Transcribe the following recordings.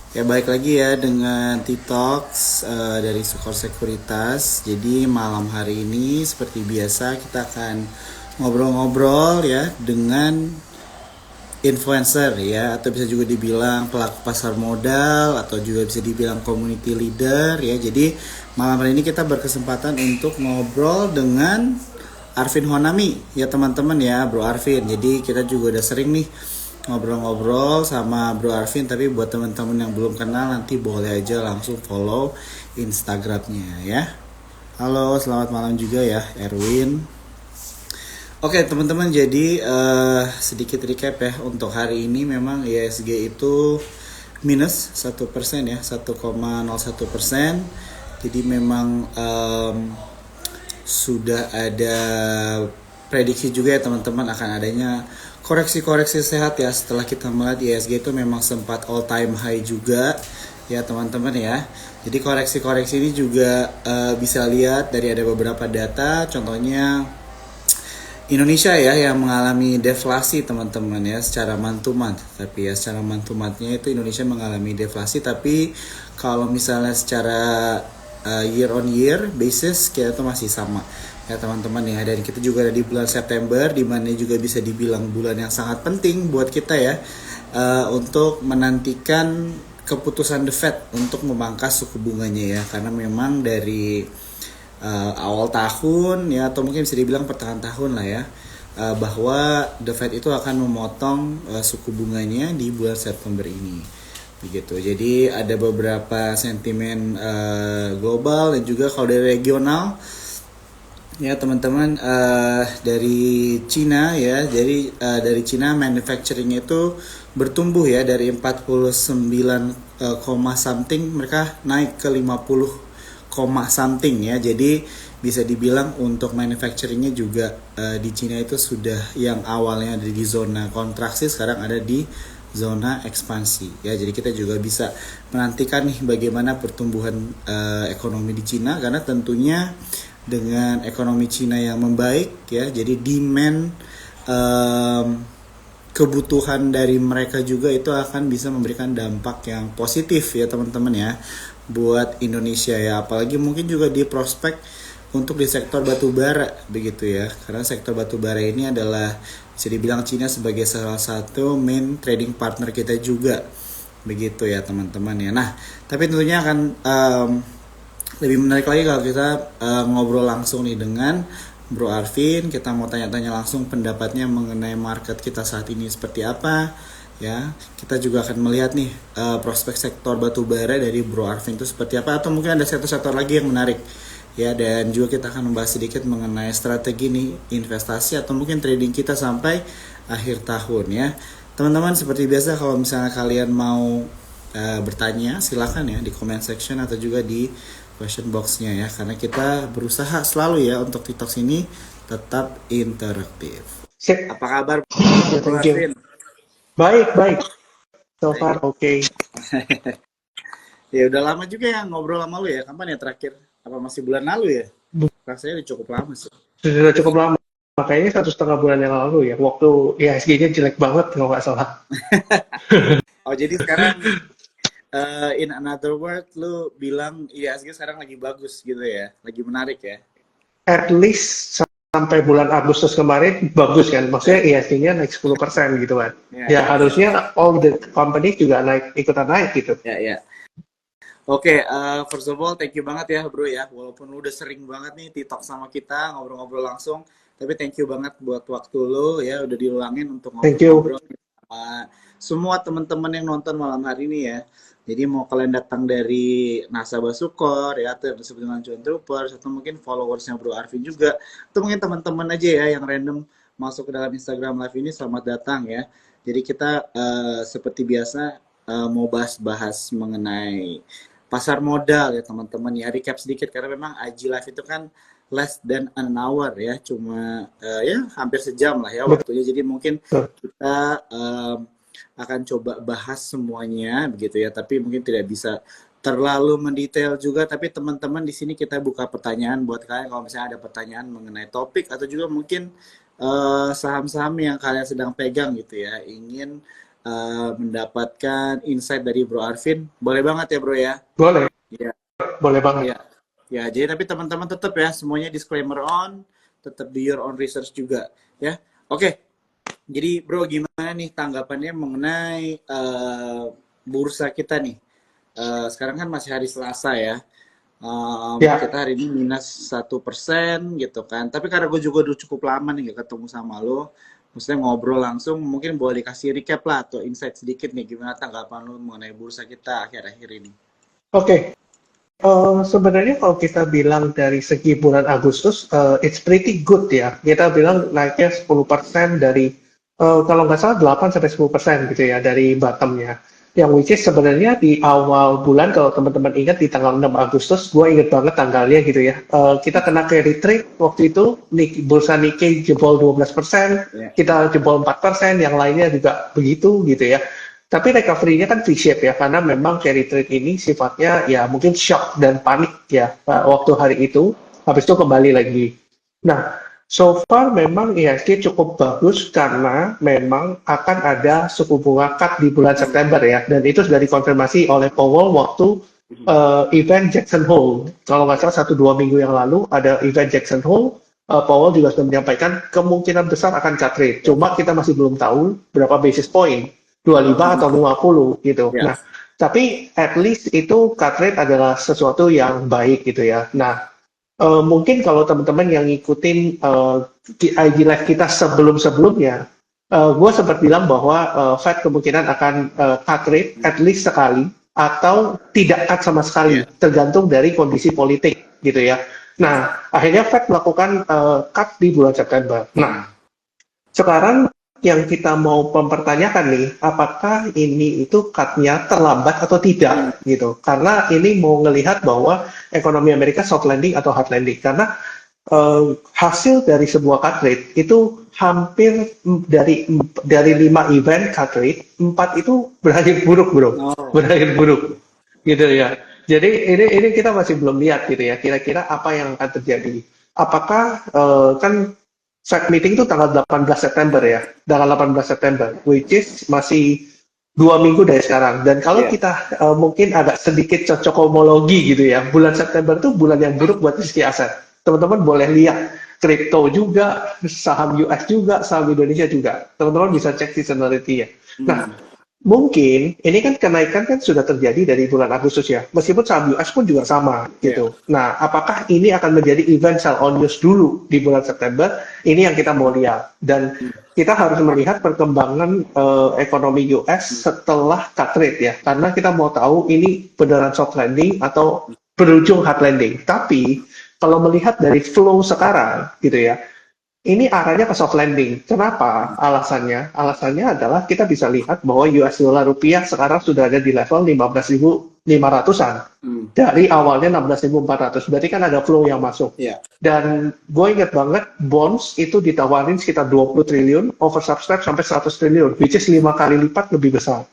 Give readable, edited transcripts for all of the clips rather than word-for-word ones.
Ya baik lagi ya dengan T-Talks dari Sukor Sekuritas. Jadi malam hari ini seperti biasa kita akan ngobrol-ngobrol ya dengan influencer ya, atau bisa juga dibilang pelaku pasar modal, atau juga bisa dibilang community leader ya. Jadi malam hari ini kita berkesempatan untuk ngobrol dengan Arvin Honami ya teman-teman ya, Bro Arvin. Jadi kita juga udah sering nih ngobrol-ngobrol sama Bro Arvin, tapi buat teman-teman yang belum kenal nanti boleh aja langsung follow Instagramnya ya. Halo, selamat malam juga ya Erwin. Oke teman-teman, jadi sedikit recap ya untuk hari ini. Memang ISG itu minus 1% ya, 1,01%. Jadi memang sudah ada prediksi juga ya teman-teman akan adanya koreksi-koreksi sehat ya, setelah kita melihat ISG itu memang sempat all time high juga ya teman-teman ya. Jadi koreksi-koreksi ini juga bisa lihat dari ada beberapa data, contohnya Indonesia ya yang mengalami deflasi teman-teman ya secara month to month. Tapi ya secara month to month-nya itu Indonesia mengalami deflasi, tapi kalau misalnya secara year on year basis kita itu masih sama ya teman-teman ya. Dan kita juga ada di bulan September, di mana juga bisa dibilang bulan yang sangat penting buat kita ya, untuk menantikan keputusan The Fed untuk memangkas suku bunganya ya, karena memang dari awal tahun ya, atau mungkin bisa dibilang pertengahan tahun lah ya, bahwa The Fed itu akan memotong suku bunganya di bulan September ini begitu. Jadi ada beberapa sentimen global dan juga kalau dari regional ya teman-teman, dari Cina ya. Jadi dari Cina manufacturing itu bertumbuh ya, dari 49, something mereka naik ke 50, something ya. Jadi bisa dibilang untuk manufacturingnya juga di Cina itu sudah, yang awalnya ada di zona kontraksi sekarang ada di zona ekspansi ya. Jadi kita juga bisa menantikan nih bagaimana pertumbuhan ekonomi di Cina, karena tentunya dengan ekonomi Cina yang membaik ya, jadi demand, kebutuhan dari mereka juga itu akan bisa memberikan dampak yang positif ya teman-teman ya buat Indonesia ya. Apalagi mungkin juga di prospek untuk di sektor batu bara begitu ya, karena sektor batu bara ini adalah bisa dibilang Cina sebagai salah satu main trading partner kita juga begitu ya teman-teman ya. Nah tapi tentunya akan lebih menarik lagi kalau kita ngobrol langsung nih dengan Bro Arvin. Kita mau tanya-tanya langsung pendapatnya mengenai market kita saat ini seperti apa ya. Kita juga akan melihat nih prospek sektor batu bara dari Bro Arvin itu seperti apa, atau mungkin ada sektor-sektor lagi yang menarik ya. Dan juga kita akan membahas sedikit mengenai strategi nih investasi atau mungkin trading kita sampai akhir tahun ya teman-teman. Seperti biasa, kalau misalnya kalian mau bertanya silakan ya di comment section atau juga di question box-nya ya, karena kita berusaha selalu ya untuk TikTok ini tetap interaktif. Sip, Apa kabar Bro thank you. Arvin? Baik, baik. So Baik. far, okay. Ya udah lama juga ya ngobrol sama lu ya. Kapan ya terakhir? Apa masih bulan lalu ya? Rasanya udah cukup lama sih. Sudah cukup lama. Makanya 1,5 bulan yang lalu ya, waktu IHSG-nya jelek banget kalau nggak salah. Oh jadi sekarang, in another word lu bilang IHSG sekarang lagi bagus gitu ya, lagi menarik ya. At least sampai bulan Agustus kemarin bagus kan. Maksudnya Ya, IHSG-nya naik 10% gitu kan. ya, Ya ya, ya, harusnya all the company juga naik, ikutan naik gitu. ya, ya. Oke, first of all, thank you banget ya bro ya. Walaupun lu udah sering banget nih TikTok sama kita, ngobrol-ngobrol langsung. Tapi thank you banget buat waktu lu ya, udah diulangin untuk Thank you. ngobrol-ngobrol sama semua teman-teman yang nonton malam hari ini ya. Jadi mau kalian datang dari nasabah Sukor ya, atau yang disebut dengan Joint Troopers, atau mungkin followersnya Bro Arvin juga, atau mungkin teman-teman aja ya yang random masuk ke dalam Instagram Live ini, selamat datang ya. Jadi kita seperti biasa mau bahas-bahas mengenai pasar modal ya teman-teman ya. Recap sedikit karena memang IG Live itu kan less than an hour ya, cuma ya hampir sejam lah ya waktunya. Jadi mungkin Betul. kita akan coba bahas semuanya begitu ya, tapi mungkin tidak bisa terlalu mendetail juga. Tapi teman-teman di sini kita buka pertanyaan buat kalian kalau misalnya ada pertanyaan mengenai topik, atau juga mungkin saham-saham yang kalian sedang pegang gitu ya, ingin mendapatkan insight dari Bro Arvin. Boleh banget ya Bro ya? Boleh, Iya, boleh banget. iya. Ya, jadi tapi teman-teman tetap ya semuanya disclaimer on, tetap do your own research juga ya. Oke, jadi Bro gimana nih tanggapannya mengenai bursa kita nih? Sekarang kan masih hari Selasa ya. Ya, Kita hari ini -1% gitu kan. Tapi karena gue juga udah cukup lama nih gak ketemu sama lo, maksudnya ngobrol langsung, mungkin boleh dikasih recap lah atau insight sedikit nih gimana tanggapan lo mengenai bursa kita akhir-akhir ini. oke. Sebenarnya kalau kita bilang dari segi bulan Agustus, it's pretty good ya. Kita bilang naiknya 10% dari, kalau nggak salah 8-10% gitu ya dari bottomnya. Yang which is sebenarnya di awal bulan, kalau teman-teman ingat di tanggal 6 Agustus, gue inget banget tanggalnya gitu ya. Kita kena carry trade waktu itu, Bursa Nikkei jebol 12%, Ya, kita jebol 4%, yang lainnya juga begitu gitu ya. Tapi recovery-nya kan V-shape ya, karena memang carry trade ini sifatnya ya mungkin shock dan panik ya waktu hari itu, habis itu kembali lagi. Nah, so far memang IHSG cukup bagus karena memang akan ada suku bunga cut di bulan September ya, dan itu sudah dikonfirmasi oleh Powell waktu event Jackson Hole. Kalau nggak salah 1-2 minggu yang lalu ada event Jackson Hole, Powell juga sudah menyampaikan kemungkinan besar akan cut rate. Cuma kita masih belum tahu berapa basis point. 25 atau 50 gitu. ya, Nah, tapi at least itu cut rate adalah sesuatu yang baik gitu ya. Nah, mungkin kalau teman-teman yang ngikutin IG Live kita sebelum-sebelumnya, gue sempat bilang bahwa Fed kemungkinan akan cut rate at least sekali atau tidak cut sama sekali, ya. tergantung dari kondisi politik gitu ya. Nah, akhirnya Fed melakukan cut di bulan September. Nah, sekarang yang kita mau mempertanyakan nih, apakah ini itu cut-nya terlambat atau tidak gitu. Karena ini mau ngelihat bahwa ekonomi Amerika soft landing atau hard landing. Karena hasil dari sebuah cut rate itu hampir dari 5 event cut rate, 4 itu berakhir buruk, bro. Oh, Berakhir buruk gitu ya. Jadi ini kita masih belum lihat gitu ya. Kira-kira apa yang akan terjadi? Apakah kan Fed meeting itu tanggal 18 September ya, tanggal 18 September, which is masih 2 minggu dari sekarang. Dan kalau ya. kita mungkin agak sedikit cocokologi gitu ya, bulan September itu bulan yang buruk buat risky aset. Teman-teman boleh lihat kripto juga, saham US juga, saham Indonesia juga. Teman-teman bisa cek seasonality ya. Nah, Hmm. mungkin ini kan kenaikan kan sudah terjadi dari bulan Agustus ya, meskipun saham US pun juga sama Ya. gitu. Nah, apakah ini akan menjadi event sell on news dulu di bulan September? Ini yang kita mau lihat. Dan kita harus melihat perkembangan ekonomi US setelah cut rate ya, karena kita mau tahu ini beneran soft landing atau berujung hard landing. Tapi kalau melihat dari flow sekarang gitu ya, ini arahnya ke soft landing. Kenapa? Alasannya? Alasannya adalah kita bisa lihat bahwa US dollar rupiah sekarang sudah ada di level 15.500-an. Hmm. Dari awalnya 16.400. Berarti kan ada flow yang masuk. Ya. Dan gue ingat banget bonds itu ditawarin sekitar 20 triliun, oversubscribe sampai 100 triliun, which is 5 kali lipat lebih besar.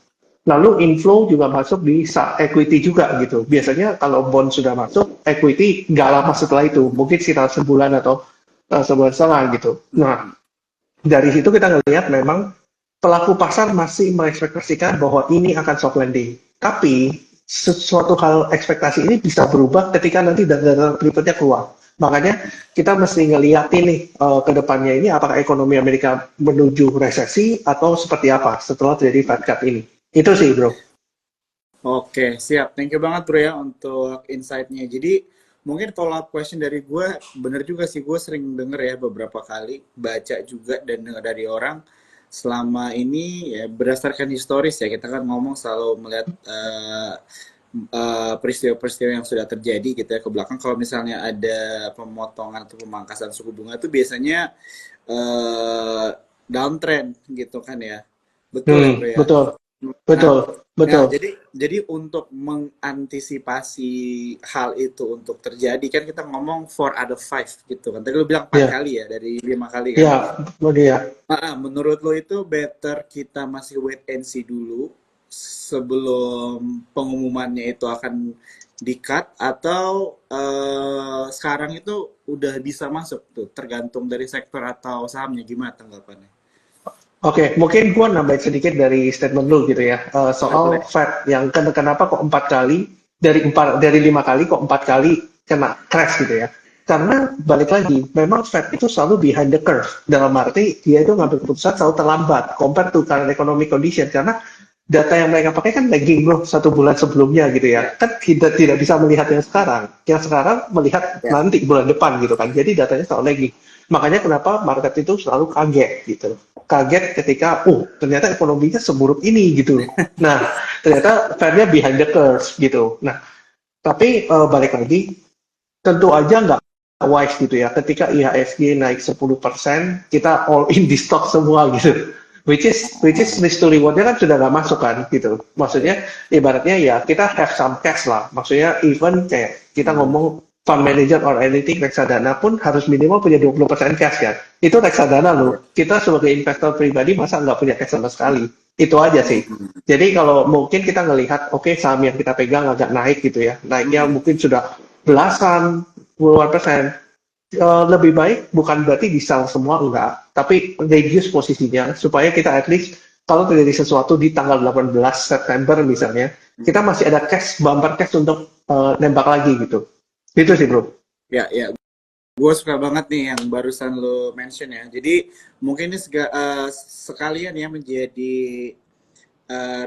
Lalu inflow juga masuk di equity juga gitu. Biasanya kalau bond sudah masuk, equity nggak lama setelah itu. Mungkin sekitar sebulan atau sebulan setengah gitu. Nah, dari situ kita ngelihat memang pelaku pasar masih mengekspektasikan bahwa ini akan soft landing. Tapi sesuatu hal ekspektasi ini bisa berubah ketika nanti data-data berikutnya keluar. Makanya kita mesti ngelihat ini ke depannya ini apakah ekonomi Amerika menuju resesi atau seperti apa setelah terjadi Fed cut ini. Itu sih, bro. Oke, siap. Thank you banget bro ya untuk insight-nya. Jadi mungkin follow up question dari gue, bener juga sih gue sering denger ya beberapa kali, baca juga dan dengar dari orang selama ini ya berdasarkan historis ya kita kan ngomong selalu melihat peristiwa-peristiwa yang sudah terjadi gitu ya ke belakang. Kalau misalnya ada pemotongan atau pemangkasan suku bunga itu biasanya uh, downtrend gitu kan ya. Betul ya bro ya. Betul, Nah, betul, nah, betul. jadi untuk mengantisipasi hal itu untuk terjadi kan kita ngomong 4 out of 5 gitu kan. Tadi lu bilang 4 kali Ya, ya dari 5 kali kan. ya, ya. Menurut lo itu better kita masih wait and see dulu sebelum pengumumannya itu akan di-cut atau sekarang itu udah bisa masuk tuh tergantung dari sektor atau sahamnya gimana tanggapannya? Oke, mungkin gua nambahin sedikit dari statement lu gitu ya. Boleh, boleh. Soal Fed yang kenapa kok 4 kali dari 5 kali kok 4 kali kena crash gitu ya. Karena balik lagi, memang Fed itu selalu behind the curve. Dalam arti dia itu ngambil keputusan selalu terlambat compare to current economic condition karena data yang mereka pakai kan lagging bro 1 bulan sebelumnya gitu ya. Ya, Kan kita tidak bisa melihat yang sekarang. Yang sekarang melihat ya. nanti bulan depan gitu kan. Jadi datanya selalu lagging. Makanya kenapa market itu selalu kaget gitu. Kaget ketika, ternyata ekonominya seburuk ini gitu. Nah, ternyata Fed-nya behind the curve gitu. Nah, tapi balik lagi, tentu aja nggak wise gitu ya. Ketika IHSG naik 10%, kita all in di stock semua gitu. Which is risk to reward-nya kan sudah nggak masuk kan gitu. Maksudnya ibaratnya ya kita have some cash lah. Maksudnya even kayak kita Hmm. ngomong fund manager or anything reksadana pun harus minimal punya 20% cash kan. Itu reksadana Iya. loh. Kita sebagai investor pribadi masa nggak punya cash sama sekali. Itu aja sih. Hmm. Jadi kalau mungkin kita ngelihat, oke, saham yang kita pegang agak naik gitu ya. Naiknya Hmm. mungkin sudah belasan, puluhan persen. Lebih baik bukan berarti di-sell semua, enggak. Tapi reduce posisinya supaya kita at least kalau terjadi sesuatu di tanggal 18 September misalnya, kita Hmm. masih ada cash, bumper cash untuk nembak lagi gitu. Itu sih bro. Ya, ya. Gue suka banget nih yang barusan lo mention ya. Jadi mungkin ini sekalian ya menjadi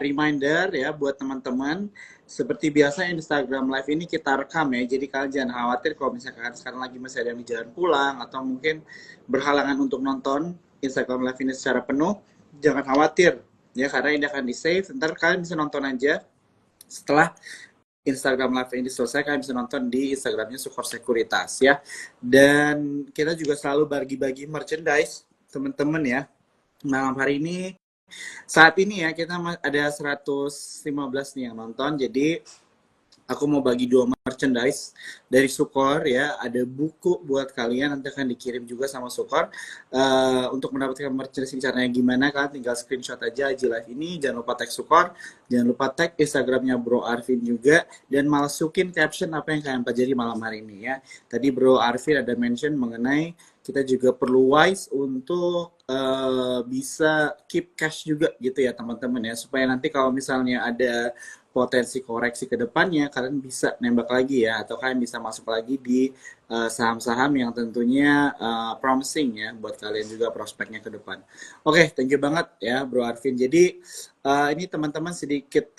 reminder ya buat teman-teman. Seperti biasa Instagram Live ini kita rekam ya. Jadi kalian jangan khawatir kalau misalkan sekarang lagi masih ada yang di jalan pulang atau mungkin berhalangan untuk nonton Instagram Live ini secara penuh. Jangan khawatir ya karena ini akan di save. Ntar kalian bisa nonton aja setelah Instagram Live ini selesai, kalian bisa nonton di Instagramnya Sukor Sekuritas ya. Dan kita juga selalu bagi-bagi merchandise teman-teman ya. Malam hari ini, saat ini ya kita ada 115 nih yang nonton. Jadi aku mau bagi 2 merchandise dari Sukor ya. Ada buku buat kalian, nanti akan dikirim juga sama Sukor. Untuk mendapatkan merchandise ini caranya gimana, kalian tinggal screenshot aja IG Live ini. Jangan lupa tag Sukor, jangan lupa tag Instagramnya Bro Arvin juga, dan masukin caption apa yang kalian pelajari malam hari ini ya. Tadi Bro Arvin ada mention mengenai kita juga perlu wise untuk bisa keep cash juga gitu ya teman-teman ya, supaya nanti kalau misalnya ada potensi koreksi ke depannya, kalian bisa nembak lagi ya, atau kalian bisa masuk lagi di saham-saham yang tentunya promising ya, buat kalian juga prospeknya ke depan. Oke, thank you banget ya Bro Arvin. Jadi ini teman-teman sedikit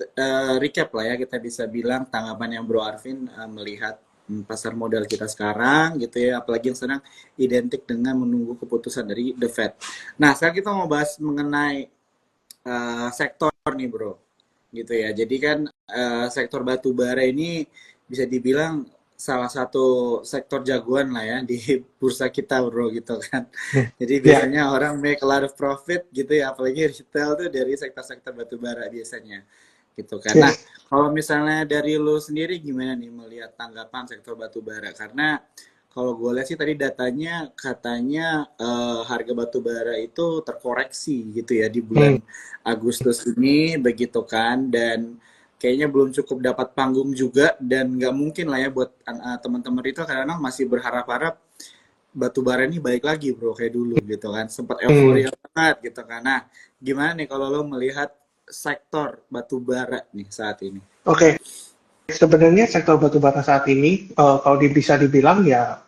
recap lah ya, kita bisa bilang tanggapan yang Bro Arvin melihat pasar modal kita sekarang gitu ya, apalagi yang sedang identik dengan menunggu keputusan dari The Fed. Nah, sekarang kita mau bahas mengenai sektor nih bro, gitu ya. Jadi kan sektor batu bara ini bisa dibilang salah satu sektor jagoan lah ya di bursa kita bro gitu kan. Jadi Ya, biasanya orang make a lot of profit gitu ya, apalagi retail tuh dari sektor-sektor batu bara biasanya gitu kan. Nah, ya. kalau misalnya dari lu sendiri gimana nih melihat tanggapan sektor batu bara? Karena kalau gue lihat sih tadi datanya katanya harga batu bara itu terkoreksi gitu ya di bulan Hmm. Agustus ini begitu kan, dan kayaknya belum cukup dapat panggung juga, dan nggak mungkin lah ya buat teman-teman itu karena masih berharap-harap batu bara ini baik lagi bro kayak dulu gitu kan, sempat Hmm. euforia banget gitu kan. Nah, gimana nih kalau lo melihat sektor batu bara nih saat ini? Oke, sebenarnya sektor batubara saat ini kalau bisa dibilang ya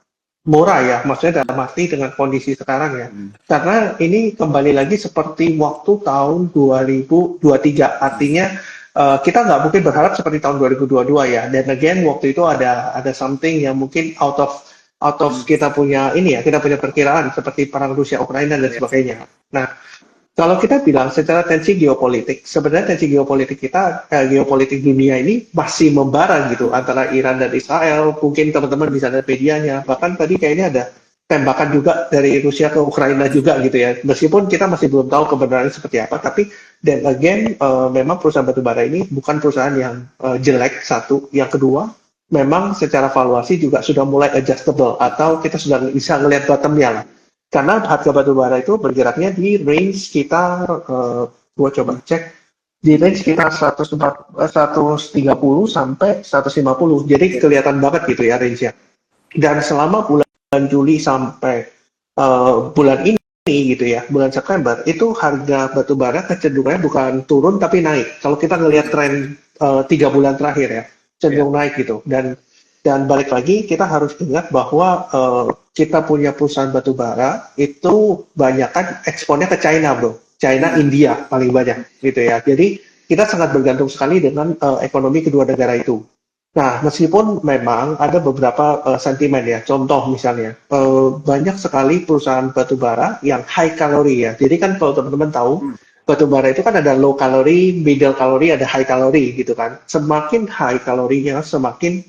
murah ya, maksudnya dalam arti dengan kondisi sekarang ya. Hmm. Karena ini kembali lagi seperti waktu tahun 2023, artinya kita nggak mungkin berharap seperti tahun 2022 ya. Dan again waktu itu ada something yang mungkin out of Hmm. kita punya ini ya, kita punya perkiraan seperti perang Rusia Ukraina dan Ya. sebagainya. Nah, kalau kita bilang secara tensi geopolitik, sebenarnya tensi geopolitik kita, geopolitik dunia ini masih membara gitu antara Iran dan Israel. Mungkin teman-teman bisa lihat medianya. Bahkan tadi kayaknya ada tembakan juga dari Rusia ke Ukraina juga gitu ya. Meskipun kita masih belum tahu kebenarannya seperti apa, tapi then again, memang perusahaan batubara ini bukan perusahaan yang jelek satu. Yang kedua, memang secara valuasi juga sudah mulai adjustable atau kita sudah bisa ngelihat bottomnya lah. Karena harga batu bara itu bergeraknya di range sekitar, gua coba cek, di range sekitar 130 sampai 150. Jadi kelihatan banget gitu ya range-nya. Dan selama bulan Juli sampai bulan ini gitu ya, bulan September itu harga batu bara kecenderungannya bukan turun tapi naik. Kalau kita ngelihat tren 3 bulan terakhir ya, Ya. cenderung naik gitu. Dan balik lagi kita harus ingat bahwa kita punya perusahaan batu bara itu banyak kan ekspornya ke China, bro. China, Hmm. India paling banyak gitu ya. Jadi kita sangat bergantung sekali dengan ekonomi kedua negara itu. Nah, meskipun memang ada beberapa sentimen ya, contoh misalnya, banyak sekali perusahaan batu bara yang high kalori ya. Jadi kan kalau teman-teman tahu, Hmm. batu bara itu kan ada low kalori, middle kalori, ada high kalori gitu kan. Semakin high kalorinya, semakin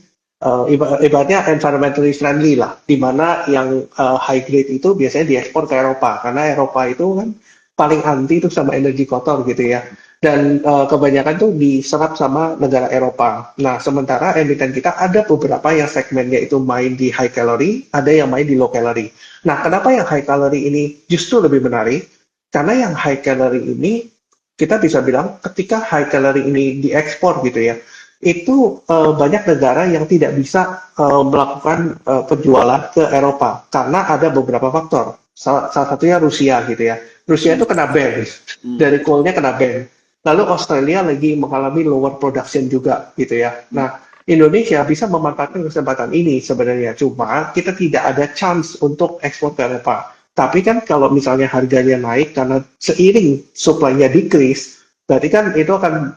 ibaratnya environmentally friendly lah, di mana yang high grade itu biasanya diekspor ke Eropa, karena Eropa itu kan paling anti itu sama energi kotor gitu ya. Dan kebanyakan tuh diserap sama negara Eropa. Nah, sementara emiten kita ada beberapa yang segmennya itu main di high calorie, ada yang main di low calorie. Nah, kenapa yang high calorie ini justru lebih menarik? Karena yang high calorie ini kita bisa bilang ketika high calorie ini diekspor gitu ya, itu banyak negara yang tidak bisa melakukan penjualan ke Eropa karena ada beberapa faktor. Salah satunya Rusia gitu ya. Rusia Hmm. itu kena ban, Hmm. dari coal-nya kena ban. Lalu Australia lagi mengalami lower production juga gitu ya. Hmm. Nah, Indonesia bisa memanfaatkan kesempatan ini sebenarnya. Cuma kita tidak ada chance untuk ekspor ke Eropa. Tapi kan kalau misalnya harganya naik karena seiring supply-nya decrease, berarti kan itu akan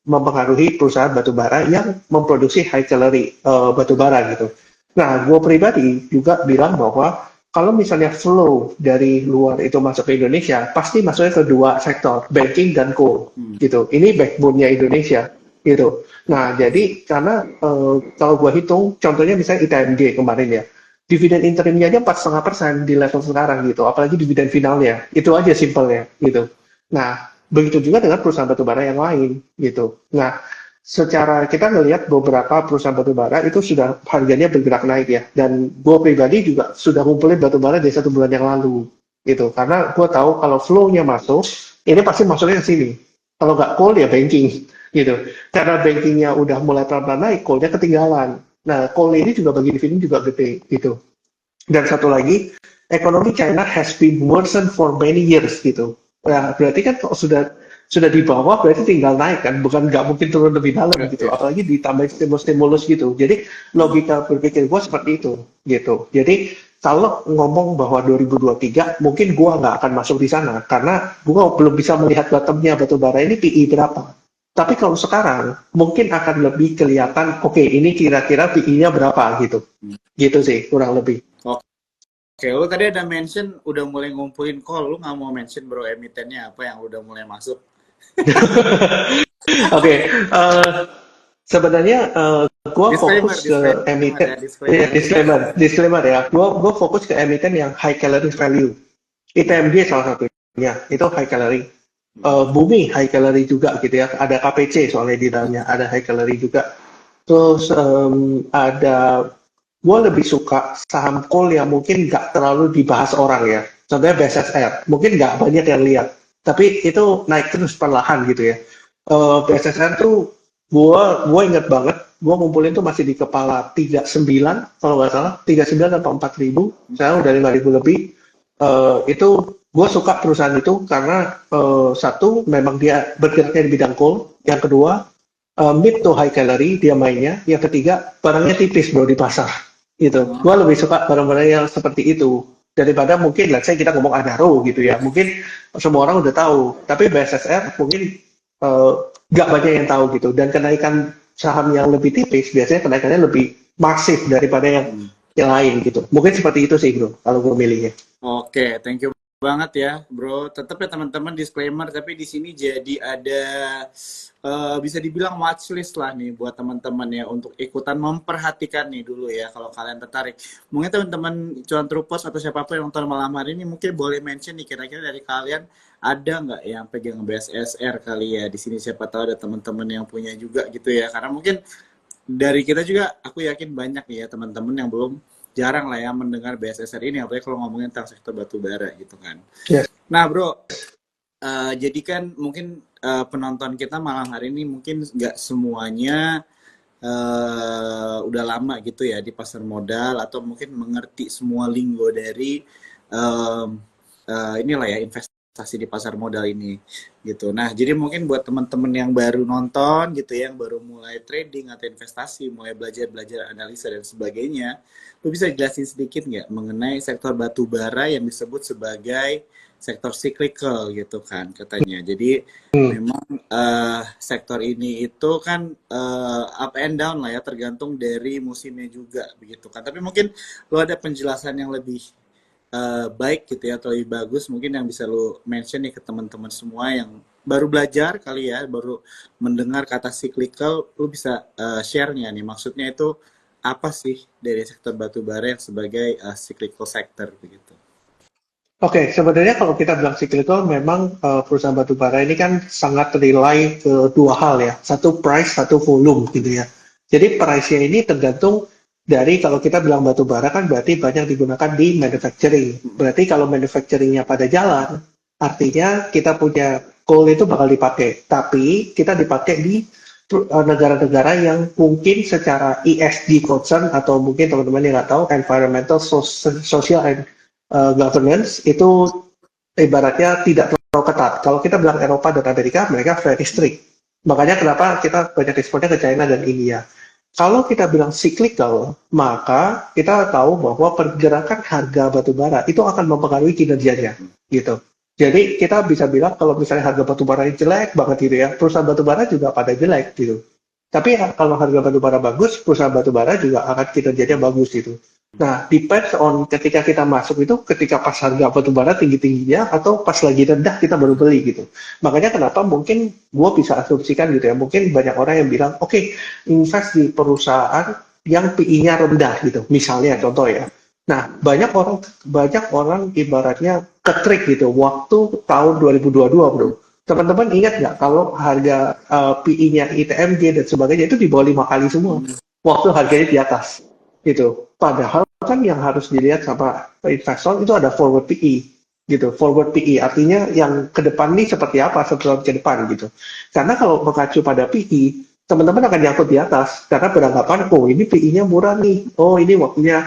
mempengaruhi perusahaan batubara yang memproduksi high calorie batubara gitu. Nah, gue pribadi juga bilang bahwa kalau misalnya flow dari luar itu masuk ke Indonesia, pasti masuknya ke dua sektor, banking dan coal, Hmm. gitu. Ini backbone-nya Indonesia, gitu. Nah, jadi karena kalau gua hitung, contohnya misalnya ITMG kemarin ya, dividen interimnya aja 4,5% di level sekarang gitu, apalagi dividen finalnya, itu aja simpelnya, gitu. Nah, begitu juga dengan perusahaan batubara yang lain, gitu. Nah, secara kita ngelihat beberapa perusahaan batubara itu sudah harganya bergerak naik ya, dan gue pribadi juga sudah ngumpulin batubara dari 1 bulan yang lalu gitu, karena gue tahu kalau flow-nya masuk ini pasti masuknya ke sini, kalau nggak coal ya banking gitu, karena bankingnya udah mulai pelan-pelan naik, coal-nya ketinggalan. Nah, coal ini juga bagi dividen juga gede gitu. Dan satu lagi, ekonomi China has been worsened for many years gitu. Nah, berarti kan kalau sudah di bawah berarti tinggal naik kan, bukan nggak mungkin turun lebih dalam Ya, gitu. ya. Apalagi ditambah stimulus-stimulus gitu. Jadi Hmm. logika berpikir gue seperti itu gitu. Jadi kalau ngomong bahwa 2023 mungkin gue nggak akan masuk di sana karena gue belum bisa melihat bottomnya batubara ini PI berapa. Tapi kalau sekarang mungkin akan lebih kelihatan, oke, ini kira-kira PI-nya berapa gitu. Hmm. Gitu sih kurang lebih. Oke, lu tadi ada mention udah mulai ngumpulin call. Lu nggak mau mention bro emitennya apa yang udah mulai masuk? Oke, sebenarnya gue Disclaimer, fokus ke disclaimer ya, emiten, disclaimer. disclaimer ya. Gue fokus ke emiten yang high calorie value. Hmm. ITMG salah satunya, itu high calorie. Hmm. Bumi high calorie juga gitu ya. Ada KPC soalnya di dalamnya, ada high calorie juga. Terus ada, gue lebih suka saham coal yang mungkin nggak terlalu dibahas orang ya. Contohnya BSSR, mungkin nggak banyak yang lihat, tapi itu naik terus perlahan gitu ya. BSSR tuh gue inget banget, gue ngumpulin tuh masih di kepala 39 kalau nggak salah, 39 atau 4.000, sekarang udah 5.000 lebih. Itu gue suka perusahaan itu karena satu memang dia bergeraknya di bidang coal, yang kedua mid to high calorie dia mainnya, yang ketiga barangnya tipis bro di pasar gitu. Gue Oh, lebih suka barang-barang yang seperti itu daripada mungkin let's say kita ngomong Adaro gitu ya, mungkin semua orang udah tahu, tapi BSSR mungkin eh, nggak banyak yang tahu gitu, dan kenaikan saham yang lebih tipis biasanya kenaikannya lebih masif daripada hmm. yang lain gitu. Mungkin seperti itu sih bro kalau gue milihnya. Oke, thank you banget ya, bro. Tetap ya teman-teman disclaimer, tapi di sini jadi ada bisa dibilang watchlist lah nih buat teman-teman ya untuk ikutan memperhatikan nih dulu ya kalau kalian tertarik. Mungkin teman-teman cuan trupos atau siapapun yang nonton malam hari ini mungkin boleh mention nih kira-kira dari kalian ada nggak yang pegang BSSR kali ya di sini, siapa tahu ada teman-teman yang punya juga gitu ya, karena mungkin dari kita juga aku yakin banyak ya teman-teman yang belum, jarang lah ya mendengar BSSR ini apalagi kalau ngomongin tentang sektor batu bara gitu kan. Yes. Nah bro, jadi kan mungkin penonton kita malam hari ini mungkin nggak semuanya udah lama gitu ya di pasar modal atau mungkin mengerti semua linggo dari um, inilah ya investasi di pasar modal ini gitu. Nah, jadi mungkin buat teman-teman yang baru nonton gitu ya, yang baru mulai trading atau investasi, mulai belajar-belajar analisa dan sebagainya, lu bisa jelasin sedikit nggak mengenai sektor batu bara yang disebut sebagai sektor cyclical gitu kan katanya. Jadi Hmm. memang sektor ini itu kan up and down lah ya, tergantung dari musimnya juga begitu kan. Tapi mungkin lo ada penjelasan yang lebih baik gitu ya atau lebih bagus mungkin yang bisa lo mention nih ke teman-teman semua yang baru belajar kali ya, baru mendengar kata cyclical, lo bisa share-nya nih maksudnya itu apa sih dari sektor batu bara yang sebagai cyclical sector begitu. Oke, sebenarnya kalau kita bilang cyclical, memang perusahaan batu bara ini kan sangat rely ke dua hal ya. Satu price, satu volume gitu ya. Jadi price-nya ini tergantung dari kalau kita bilang batu bara kan berarti banyak digunakan di manufacturing. Berarti kalau manufacturing-nya pada jalan, artinya kita punya coal itu bakal dipakai. Tapi kita dipakai di negara-negara yang mungkin secara ESG concern atau mungkin teman-teman yang nggak tahu environmental, social, and governance itu ibaratnya tidak terlalu ketat. Kalau kita bilang Eropa dan Amerika, mereka very strict. Makanya kenapa kita banyak ekspornya ke China dan India. Kalau kita bilang cyclical, maka kita tahu bahwa pergerakan harga batu bara itu akan mempengaruhi kinerjanya, gitu. Jadi kita bisa bilang kalau misalnya harga batu bara jelek banget gitu ya, perusahaan batu bara juga pada jelek gitu. Tapi kalau harga batu bara bagus, perusahaan batu bara juga akan kinerjanya bagus gitu. Nah, depends on ketika kita masuk itu, ketika pas harga batu bara tinggi-tingginya, atau pas lagi rendah kita baru beli gitu. Makanya kenapa mungkin gue bisa asumsikan gitu ya, mungkin banyak orang yang bilang, oke, invest di perusahaan yang PI-nya rendah gitu, misalnya contoh ya. Nah, banyak orang ibaratnya ketrik gitu, waktu tahun 2022 bro. Teman-teman ingat nggak kalau harga PI-nya ITMG dan sebagainya itu di bawah 5 kali semua, waktu harganya di atas gitu. Padahal kan yang harus dilihat sama investor itu ada forward PE gitu. Forward PE artinya yang ke depan nih seperti apa setelah ke depan gitu. Karena kalau mengacu pada PE, teman-teman akan nyangkut di atas karena beranggapan oh ini PE-nya murah nih. Oh ini waktunya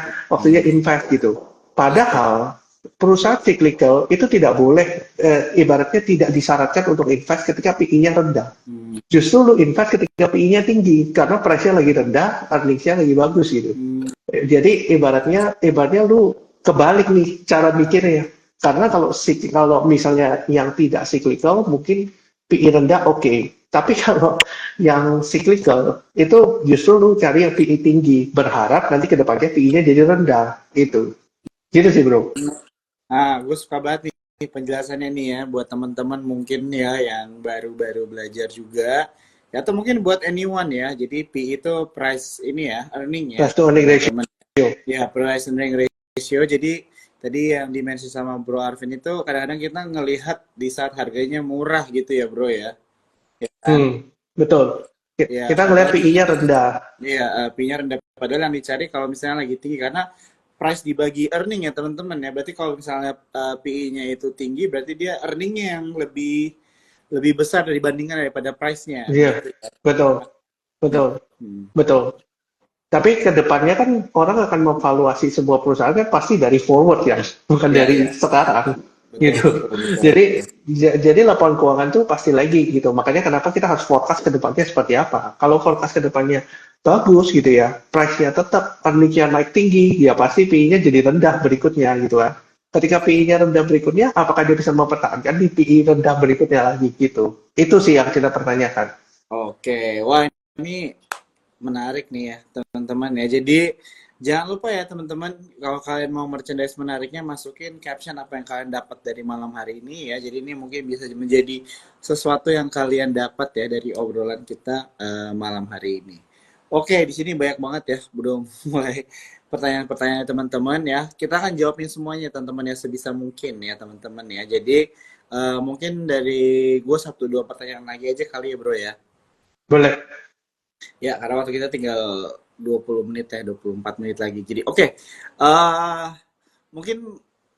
invest gitu. Padahal perusahaan cyclical itu tidak boleh ibaratnya tidak disyaratkan untuk invest ketika PE-nya rendah. Hmm. Justru lu invest ketika PE-nya tinggi karena price-nya lagi rendah, earnings-nya lagi bagus gitu. Hmm. Jadi ibaratnya lu kebalik nih cara mikirnya. Karena kalau misalnya yang tidak cyclical mungkin PI rendah oke. Tapi kalau yang cyclical itu justru lu cari yang PI tinggi, berharap nanti ke depannya PI-nya jadi rendah gitu. Gitu sih, Bro. Gue suka banget nih penjelasannya nih ya buat teman-teman mungkin ya yang baru-baru belajar juga. Ya, atau mungkin buat anyone ya. Jadi P itu price ini ya, earning ya, Price to earning ratio. teman-teman. Ya, price earning ratio. Jadi tadi yang dimensi sama Bro Arvin itu kadang-kadang kita ngelihat di saat harganya murah gitu ya, Bro ya. Ya kan? Betul. Ya, Kita ngelihat padahal PI-nya rendah. iya, P-nya rendah. Padahal yang dicari kalau misalnya lagi tinggi karena price dibagi earning ya teman-teman ya. Berarti kalau misalnya PI-nya itu tinggi, berarti dia earningnya yang lebih lebih besar dibandingkan daripada price-nya Iya, gitu ya. betul, betul, Hmm. betul. Tapi ke depannya kan orang akan memvaluasi sebuah perusahaan kan pasti dari forward ya, bukan Ya, dari ya, sekarang betul, gitu. betul, betul, Jadi betul. jadi laporan keuangan tuh pasti lagi gitu. Makanya kenapa kita harus forecast ke depannya seperti apa. Kalau forecast ke depannya bagus gitu ya, price-nya tetap, earnings-nya naik tinggi, ya pasti PI-nya jadi rendah berikutnya gitu kan. Ketika PI-nya rendah berikutnya, apakah dia bisa mempertahankan di PI rendah berikutnya lagi gitu. Itu sih yang kita pertanyakan. Oke, wah ini menarik nih ya teman-teman ya. Jadi jangan lupa ya teman-teman kalau kalian mau merchandise menariknya masukin caption apa yang kalian dapat dari malam hari ini ya. Jadi ini mungkin bisa menjadi sesuatu yang kalian dapat ya dari obrolan kita malam hari ini. Oke, di sini banyak banget ya, belum mulai pertanyaan-pertanyaan teman-teman ya. Kita akan jawabin semuanya teman-teman ya sebisa mungkin ya teman-teman ya. Jadi mungkin dari gue satu dua pertanyaan lagi aja kali ya bro ya. Boleh. Ya, karena waktu kita tinggal 20 menit ya, 24 menit lagi. Jadi, oke. eh Mungkin